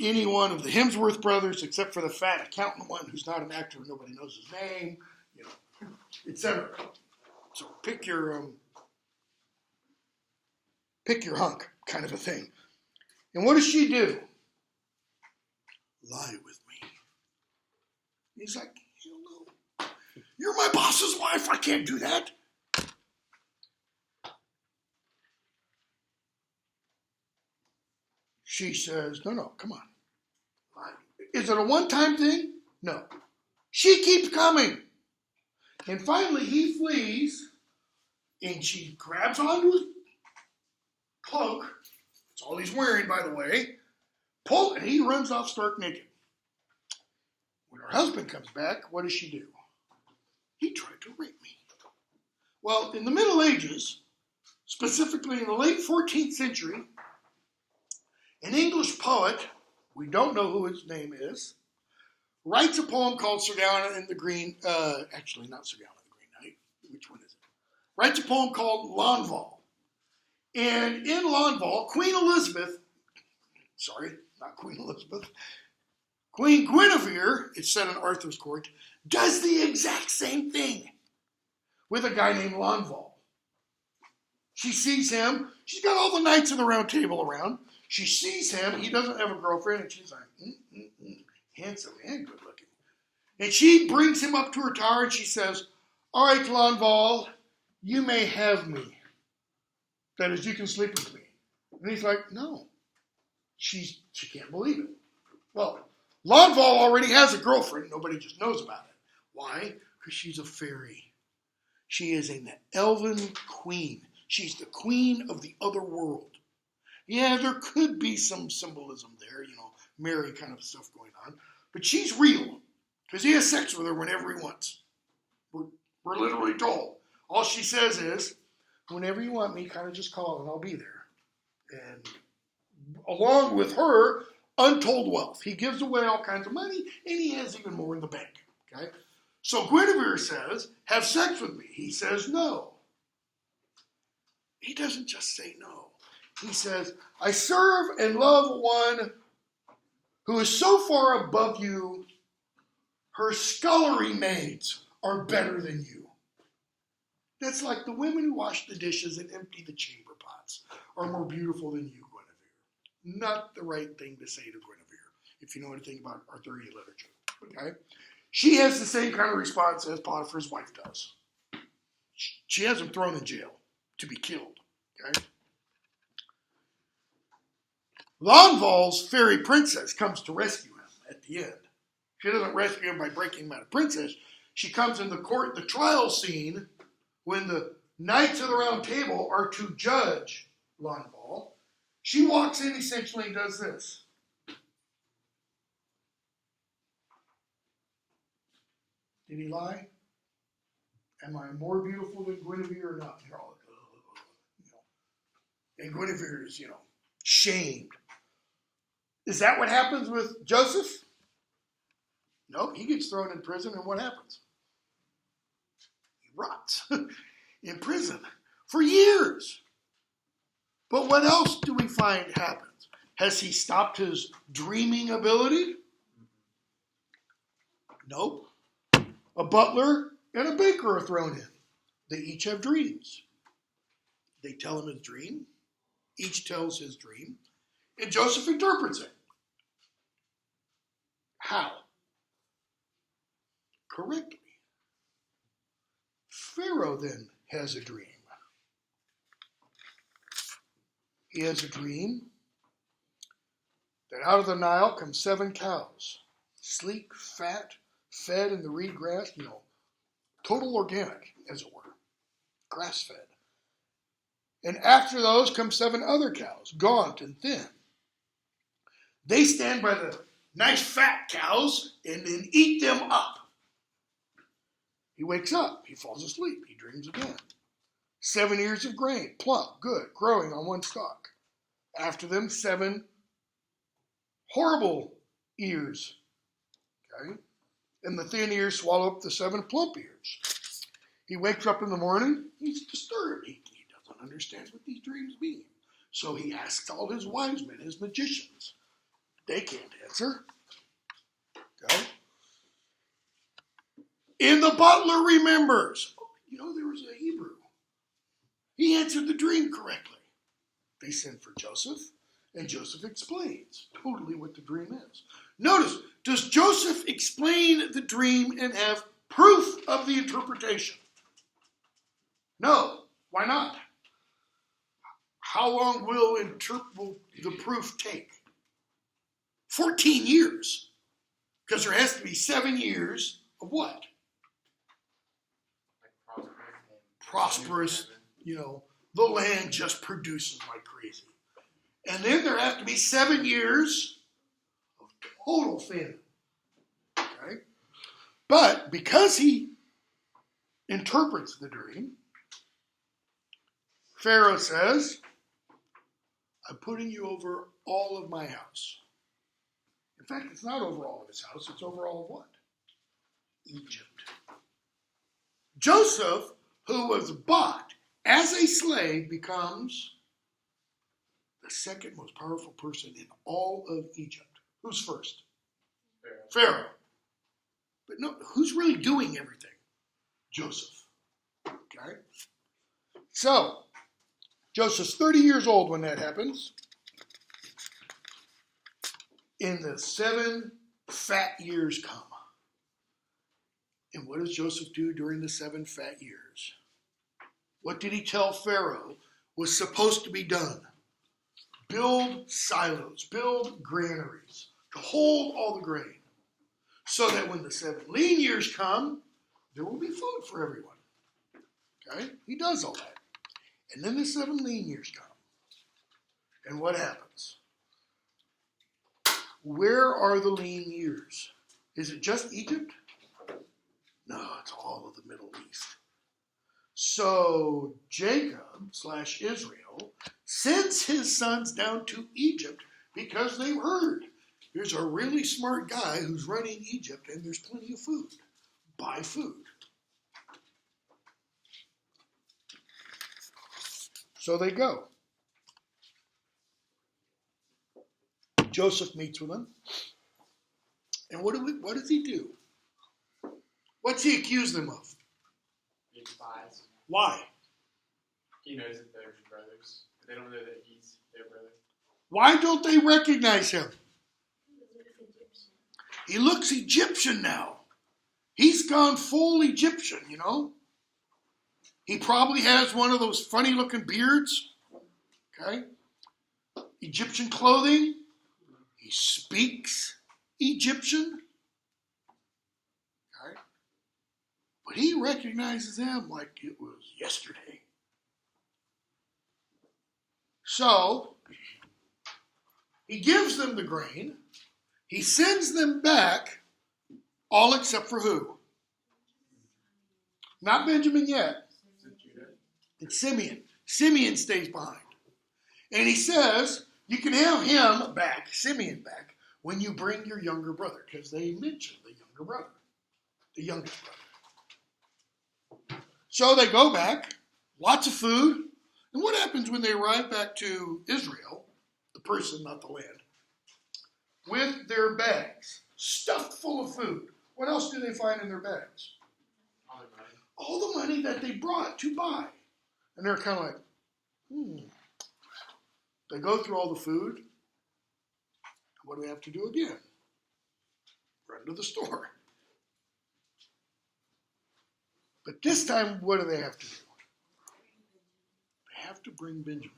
A: any one of the Hemsworth brothers, except for the fat accountant one who's not an actor, nobody knows his name, etc. So pick your hunk, kind of a thing. And what does she do? Lie with me. He's like, hell no. You're my boss's wife. I can't do that. She says, no, come on. Is it a one-time thing? No. She keeps coming. And finally, he flees, and she grabs onto his cloak. That's all he's wearing, by the way. And he runs off stark naked. When her husband comes back, what does she do? He tried to rape me. Well, in the Middle Ages, specifically in the late 14th century, an English poet, we don't know who his name is, writes a poem called Sir Gawain and the Green, actually not Sir Gawain and the Green Knight, which one is it? Writes a poem called Launval. And in Launval, Queen Guinevere, it's set in Arthur's court, does the exact same thing with a guy named Launval. She sees him, she's got all the knights of the round table around. She sees him, he doesn't have a girlfriend, and she's like, handsome and good looking. And she brings him up to her tower and she says, all right, Launval, you may have me. That is, you can sleep with me. And he's like, no. She can't believe it. Well, Launval already has a girlfriend. Nobody just knows about it. Why? Because she's a fairy. She is an elven queen. She's the queen of the other world. Yeah, there could be some symbolism there, Mary kind of stuff going on. But she's real, because he has sex with her whenever he wants. We're literally told. All she says is, whenever you want me, kind of just call and I'll be there. And along with her, untold wealth. He gives away all kinds of money, and he has even more in the bank. Okay? So Guinevere says, have sex with me. He says no. He doesn't just say no. He says, I serve and love one who is so far above you, her scullery maids are better than you. That's like the women who wash the dishes and empty the chamber pots are more beautiful than you, Guinevere. Not the right thing to say to Guinevere, if you know anything about Arthurian literature. Okay? She has the same kind of response as Potiphar's wife does. She has him thrown in jail to be killed. Okay? Launval's fairy princess comes to rescue him at the end. She doesn't rescue him by breaking him out of princess. She comes in the trial scene, when the knights of the round table are to judge Launval. She walks in essentially and does this. Did he lie? Am I more beautiful than Guinevere or not? And Guinevere is, shamed. Is that what happens with Joseph? No, he gets thrown in prison, and what happens? rots in prison for years. But what else do we find happens? Has he stopped his dreaming ability? Nope. A butler and a baker are thrown in. They each have dreams. They tell him his dream. Each tells his dream. And Joseph interprets it. How? Correctly. Pharaoh then has a dream. He has a dream that out of the Nile come 7 cows. Sleek, fat, fed in the reed grass, total organic, as it were. Grass-fed. And after those come 7 other cows, gaunt and thin. They stand by the nice fat cows and then eat them up. He wakes up. He falls asleep. He dreams again. 7 ears of grain, plump, good, growing on one stalk. After them, 7 horrible ears. Okay? And the thin ears swallow up the 7 plump ears. He wakes up in the morning. He's disturbed. He doesn't understand what these dreams mean. So he asks all his wise men, his magicians. They can't answer. Okay? And the butler remembers. There was a Hebrew. He answered the dream correctly. They send for Joseph, and Joseph explains totally what the dream is. Notice, does Joseph explain the dream and have proof of the interpretation? No. Why not? How long will the proof take? 14 years. Because there has to be 7 years of what? Prosperous, the land just produces like crazy. And then there have to be 7 years of total famine. Okay? But because he interprets the dream, Pharaoh says, I'm putting you over all of my house. In fact, it's not over all of his house, it's over all of what? Egypt. Joseph, who was bought as a slave, becomes the second most powerful person in all of Egypt. Who's first? Pharaoh. But no, who's really doing everything? Joseph. Okay? So, Joseph's 30 years old when that happens. And the 7 fat years come. And what does Joseph do during the 7 fat years? What did he tell Pharaoh was supposed to be done? Build silos, build granaries to hold all the grain. So that when the 7 lean years come, there will be food for everyone. Okay? He does all that. And then the 7 lean years come. And what happens? Where are the lean years? Is it just Egypt? No, it's all of the Middle East. So Jacob/Israel sends his sons down to Egypt because they've heard there's a really smart guy who's running Egypt and there's plenty of food. Buy food. So they go. Joseph meets with them. And what does he do? What's he accuse them of?
C: Being spies.
A: Why?
C: He knows that they're his brothers. But they don't know that he's their brother.
A: Why don't they recognize him? He looks Egyptian now. He's gone full Egyptian, He probably has one of those funny looking beards. Okay? Egyptian clothing. He speaks Egyptian. Okay? But he recognizes them like it was yesterday. So, he gives them the grain. He sends them back, all except for who? Not Benjamin yet. It's Simeon. Simeon stays behind. And he says, you can have him back, Simeon back, when you bring your younger brother. Because they mention the younger brother. The youngest brother. So they go back, lots of food. And what happens when they arrive back to Israel, the person, not the land, with their bags stuffed full of food? What else do they find in their bags? All the money that they brought to buy. And they're kind of like, They go through all the food. What do they have to do again? Run to the store. But this time, what do they have to do? They have to bring Benjamin.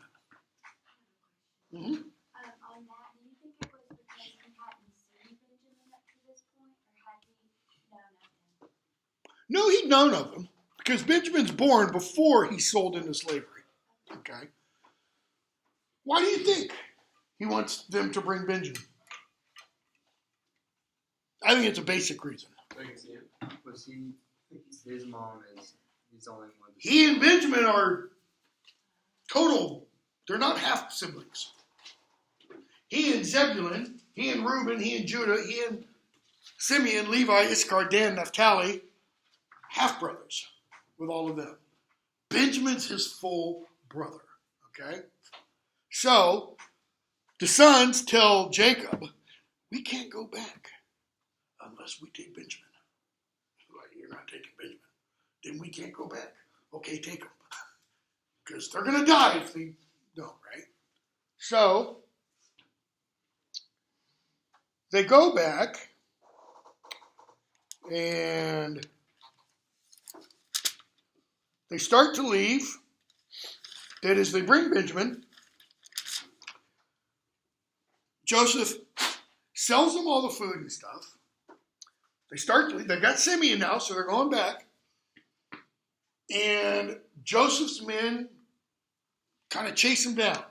A: Mm-hmm.
B: On that, do you think it was because he hadn't seen Benjamin up to this point, or had he known of him?
A: No, he'd known of him because Benjamin's born before he's sold into slavery. Okay. Why do you think he wants them to bring Benjamin? I think it's a basic reason.
C: Was he? His mom is. He's the only one.
A: He and Benjamin are total. They're not half siblings. He and Zebulun, he and Reuben, he and Judah, he and Simeon, Levi, Issachar, Dan, Naphtali, half brothers with all of them. Benjamin's his full brother. Okay? So, the sons tell Jacob, we can't go back unless we take Benjamin. Like, you're not taking Benjamin. Then we can't go back. Okay, take him. Because they're going to die if they don't, right? So, they go back and they start to leave. That is, they bring Benjamin. Joseph sells them all the food and stuff. They start to leave. They got Simeon now, so they're going back. And Joseph's men kind of chase him down.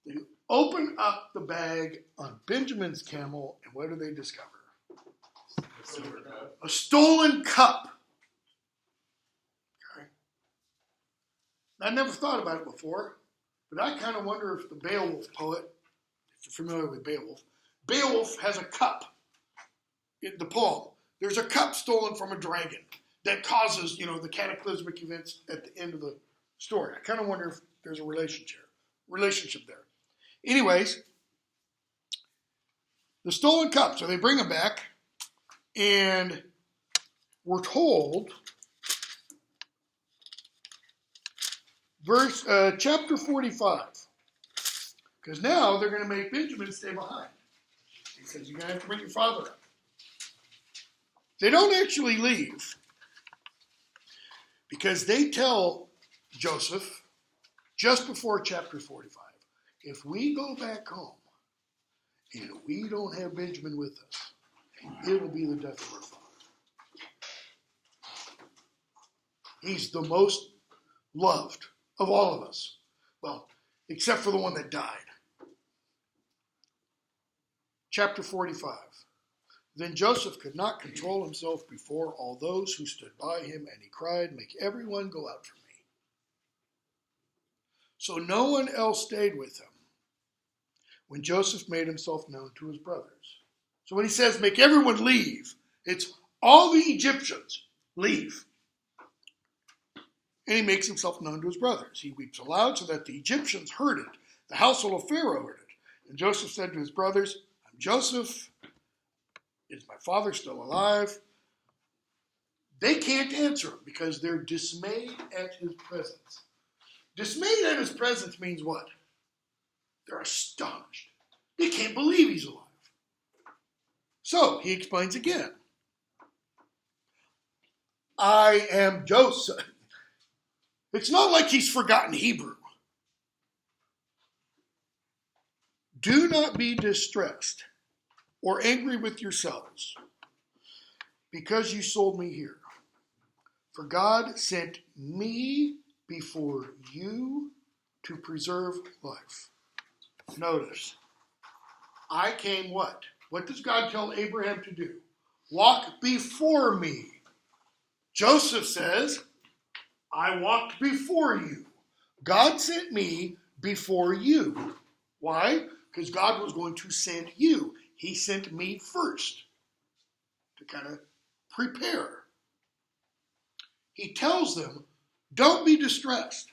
A: They open up the bag on Benjamin's camel, and what do they discover? A stolen cup. Okay. I never thought about it before, but I kind of wonder if the Beowulf poet, if you're familiar with Beowulf, Beowulf has a cup in the poem. There's a cup stolen from a dragon that causes, the cataclysmic events at the end of the story. I kind of wonder if there's a relationship there. Anyways, the stolen cup. So they bring him back, and we're told, chapter 45, because now they're going to make Benjamin stay behind. He says, you're going to have to bring your father up. They don't actually leave because they tell Joseph just before chapter 45, if we go back home and we don't have Benjamin with us, it will be the death of our father. He's the most loved of all of us. Well, except for the one that died. Chapter 45. Then Joseph could not control himself before all those who stood by him, and he cried, make everyone go out from me. So no one else stayed with him when Joseph made himself known to his brothers. So when he says, make everyone leave, it's all the Egyptians leave. And he makes himself known to his brothers. He weeps aloud so that the Egyptians heard it. The household of Pharaoh heard it. And Joseph said to his brothers, I'm Joseph. Is my father still alive? They can't answer him because they're dismayed at his presence. Dismayed at his presence means what? They're astonished. They can't believe he's alive. So he explains again. I am Joseph. It's not like he's forgotten Hebrew. Do not be distressed or angry with yourselves because you sold me here. For God sent me before you to preserve life. Notice, I came what? What does God tell Abraham to do? Walk before me. Joseph says, I walked before you. God sent me before you. Why? Because God was going to send you. He sent me first to kind of prepare. he tells them, don't be distressed.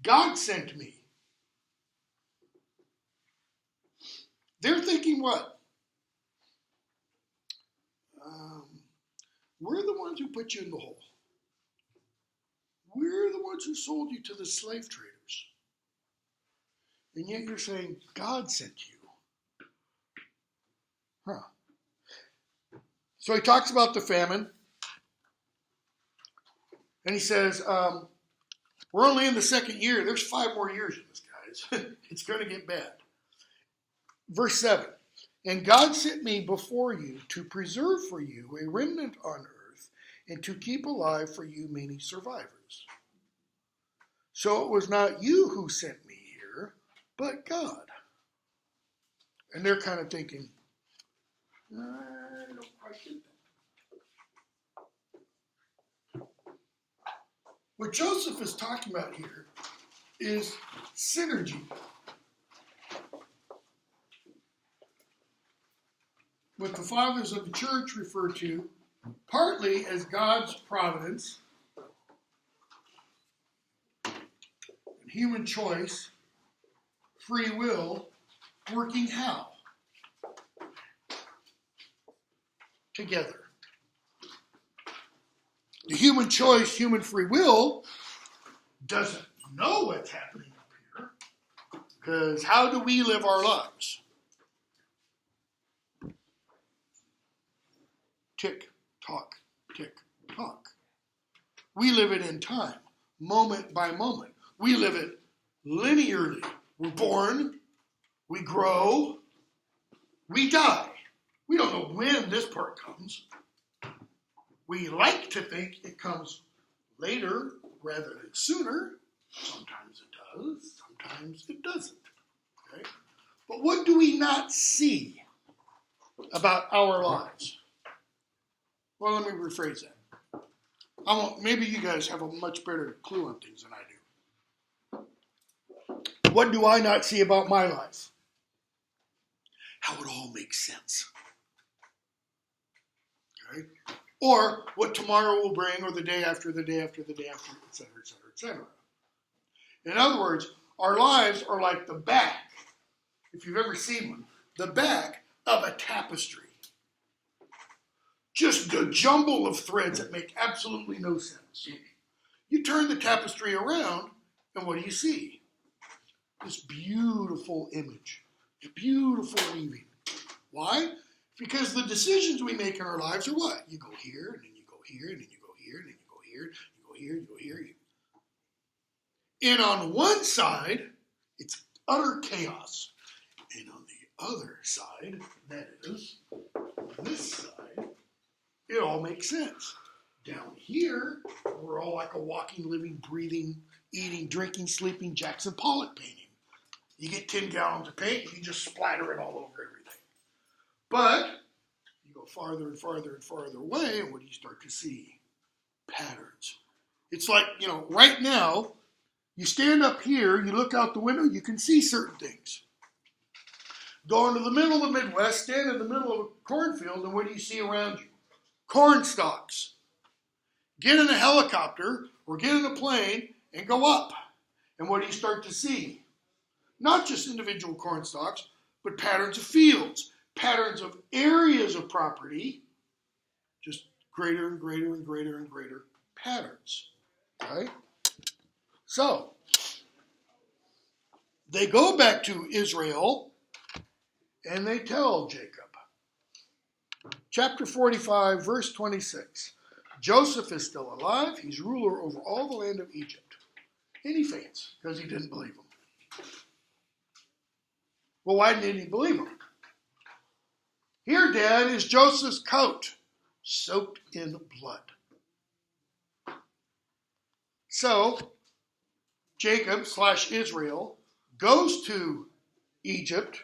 A: God sent me. They're thinking what? We're the ones who put you in the hole. We're the ones who sold you to the slave traders. And yet you're saying, God sent you. Huh. So he talks about the famine. And he says, we're only in the second year. There's 5 more years in this, guys. It's going to get bad. Verse 7. And God sent me before you to preserve for you a remnant on earth and to keep alive for you many survivors. So it was not you who sent me here, but God. And they're kind of thinking, I don't quite get that. What Joseph is talking about here is synergy. What the fathers of the church refer to partly as God's providence and human choice, free will, working how? Together. The human choice, human free will, doesn't know what's happening up here. Because how do we live our lives? Tick, tock, tick, tock. We live it in time, moment by moment. We live it linearly. We're born, we grow, we die. We don't know when this part comes. We like to think it comes later rather than sooner. Sometimes it does, sometimes it doesn't. Okay? But what do we not see about our lives? Well, let me rephrase that. Maybe you guys have a much better clue on things than I do. What do I not see about my life? How it all makes sense. Okay? Or what tomorrow will bring, or the day after, the day after, the day after, etc., etc., etc. In other words, our lives are like the back, if you've ever seen one, the back of a tapestry. Just a jumble of threads that make absolutely no sense. You turn the tapestry around, and what do you see? This beautiful image, a beautiful weaving. Why? Because the decisions we make in our lives are what? You go here, and then you go here, and then you go here, and then you go here, you go here, you go here. And on one side, it's utter chaos. And on the other side, that is, on this side, it all makes sense. Down here, we're all like a walking, living, breathing, eating, drinking, sleeping Jackson Pollock painting. You get 10 gallons of paint, and you just splatter it all over everything. But you go farther and farther and farther away, and what do you start to see? Patterns. It's like, right now, you stand up here, you look out the window, you can see certain things. Go into the middle of the Midwest, stand in the middle of a cornfield, and what do you see around you? Corn stalks. Get in a helicopter or get in a plane and go up. And what do you start to see? Not just individual corn stalks, but patterns of fields, patterns of areas of property, just greater and greater and greater and greater patterns. Okay? So, they go back to Israel and they tell Jacob. Chapter 45, verse 26. Joseph is still alive. He's ruler over all the land of Egypt. And he faints because he didn't believe him. Well, why didn't he believe him? Here, Dad, is Joseph's coat soaked in blood. So, Jacob / Israel goes to Egypt,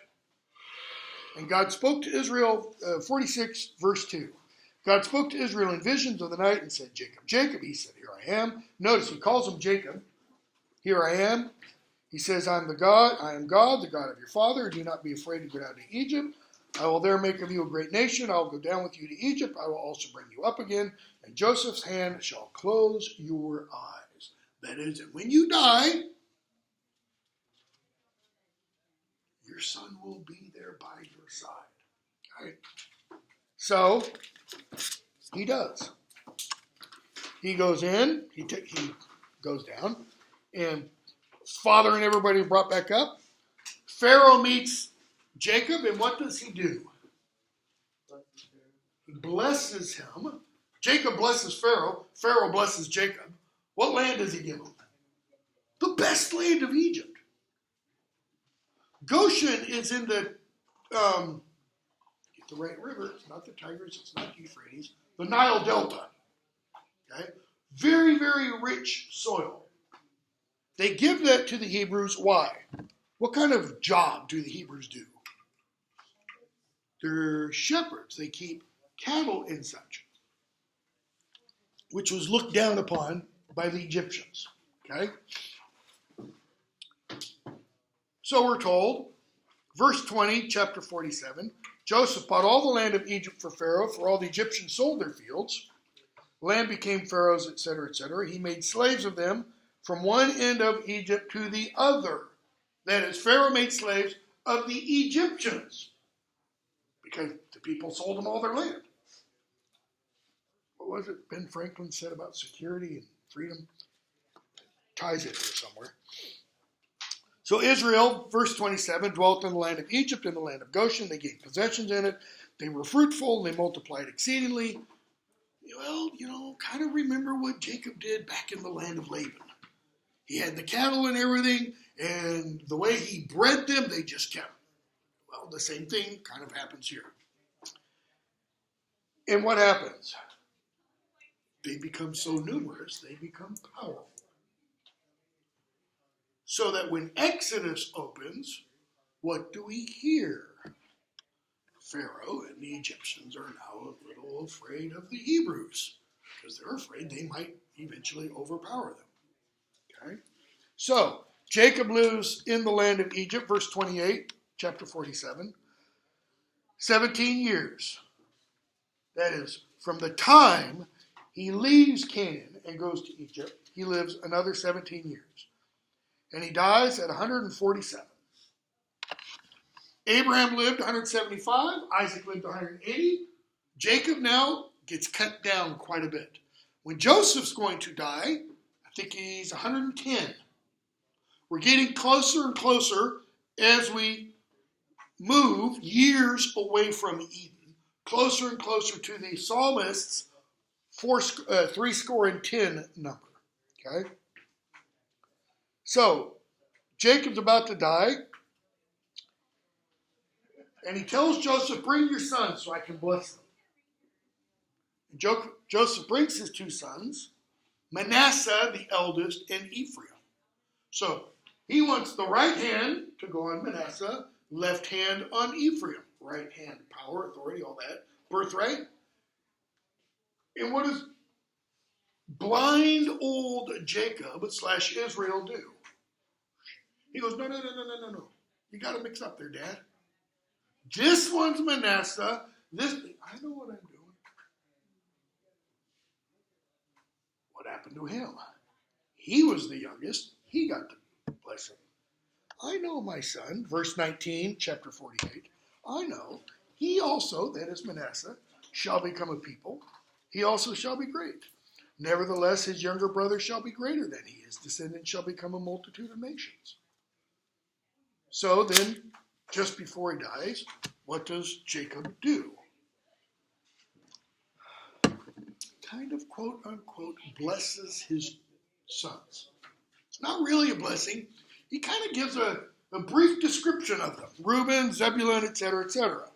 A: and God spoke to Israel, 46 verse 2. God spoke to Israel in visions of the night and said, Jacob, Jacob. He said, here I am. Notice he calls him Jacob. Here I am. He says, I am God, the God of your father. Do not be afraid to go down to Egypt. I will there make of you a great nation. I will go down with you to Egypt. I will also bring you up again, and Joseph's hand shall close your eyes. That is, and when you die, your son will be there by your side. Okay? So, he does. He goes in, he goes down, and his father and everybody are brought back up. Pharaoh meets Jacob, and what does he do? He blesses him. Jacob blesses Pharaoh. Pharaoh blesses Jacob. What land does he give him? The best land of Egypt. Goshen is in the, get the right river. It's not the Tigris. It's not Euphrates. The Nile Delta. Okay? Very, very rich soil. They give that to the Hebrews. Why? What kind of job do the Hebrews do? They're shepherds. They keep cattle and such, which was looked down upon by the Egyptians. Okay? So we're told, verse 20, chapter 47, Joseph bought all the land of Egypt for Pharaoh, for all the Egyptians sold their fields. Land became Pharaoh's, etc., etc. He made slaves of them from one end of Egypt to the other. That is, Pharaoh made slaves of the Egyptians because the people sold them all their land. What was it Ben Franklin said about security and freedom? Ties it here somewhere. So Israel, verse 27, dwelt in the land of Egypt and the land of Goshen. They gained possessions in it. They were fruitful. They multiplied exceedingly. Well, kind of remember what Jacob did back in the land of Laban. He had the cattle and everything, and the way he bred them, they just kept. Well, the same thing kind of happens here. And what happens? They become so numerous, they become powerful. So that when Exodus opens, what do we hear? Pharaoh and the Egyptians are now a little afraid of the Hebrews because they're afraid they might eventually overpower them. Okay? So, Jacob lives in the land of Egypt, verse 28, chapter 47, 17 years. That is, from the time he leaves Canaan and goes to Egypt, he lives another 17 years. And he dies at 147. Abraham lived 175. Isaac lived 180. Jacob now gets cut down quite a bit. When Joseph's going to die, I think he's 110. We're getting closer and closer as we move years away from Eden, closer and closer to the psalmist's 310 number. Okay? So, Jacob's about to die. And he tells Joseph, bring your sons so I can bless them. And Joseph brings his two sons, Manasseh, the eldest, and Ephraim. So he wants the right hand to go on Manasseh, left hand on Ephraim. Right hand, power, authority, all that. Birthright. And what does blind old Jacob / Israel do? He goes, no. You got to mix up there, Dad. This one's Manasseh. I know what I'm doing. What happened to him? He was the youngest. He got the blessing. I know my son, verse 19, chapter 48. I know. He also, that is Manasseh, shall become a people. He also shall be great. Nevertheless, his younger brother shall be greater than he. His descendants shall become a multitude of nations. So then, just before he dies, what does Jacob do? Kind of, quote unquote, blesses his sons. It's not really a blessing. He kind of gives a brief description of them. Reuben, Zebulun, etc., etc.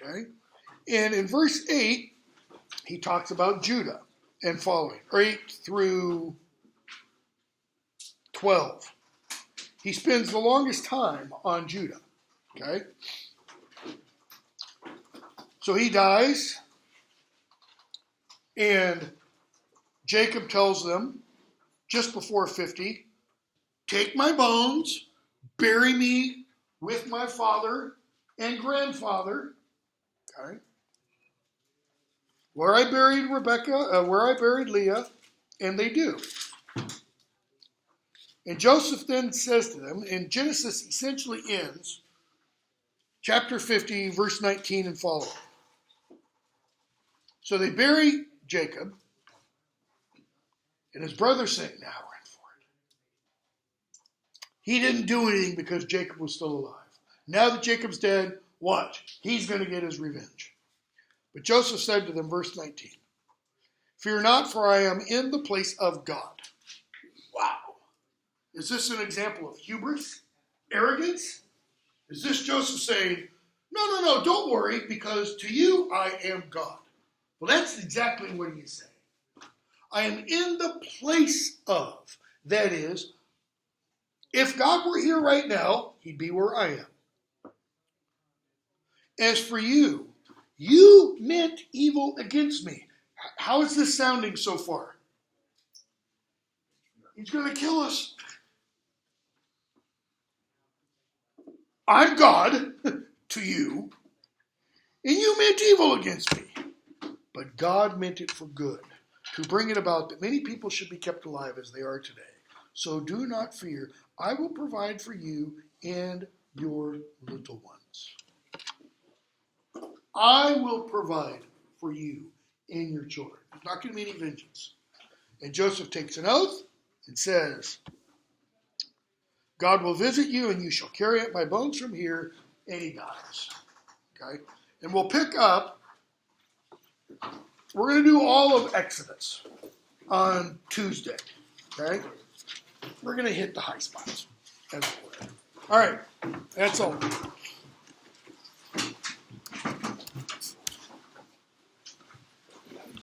A: Okay? And in verse 8, he talks about Judah and following. 8 through 12. He spends the longest time on Judah. Okay? So he dies, and Jacob tells them, just before 50, take my bones, bury me with my father and grandfather, okay, where I buried where I buried Leah, and they do. And Joseph then says to them, and Genesis essentially ends, chapter 50, verse 19 and following. So they bury Jacob, and his brothers say, now we're in for it. He didn't do anything because Jacob was still alive. Now that Jacob's dead, watch, he's going to get his revenge. But Joseph said to them, verse 19, fear not, for I am in the place of God. Wow. Is this an example of hubris? Arrogance? Is this Joseph saying, no, don't worry, because to you I am God? Well, that's exactly what he's saying. I am in the place of. That is, if God were here right now, he'd be where I am. As for you, you meant evil against me. How is this sounding so far? He's going to kill us. I'm God to you, and you meant evil against me. But God meant it for good, to bring it about that many people should be kept alive as they are today. So do not fear. I will provide for you and your little ones. I will provide for you and your children. There's not going to be any vengeance. And Joseph takes an oath and says, God will visit you and you shall carry up my bones from here, and he dies. Okay? And we'll pick up, we're going to do all of Exodus on Tuesday. Okay? We're going to hit the high spots, as it were. All right. That's all.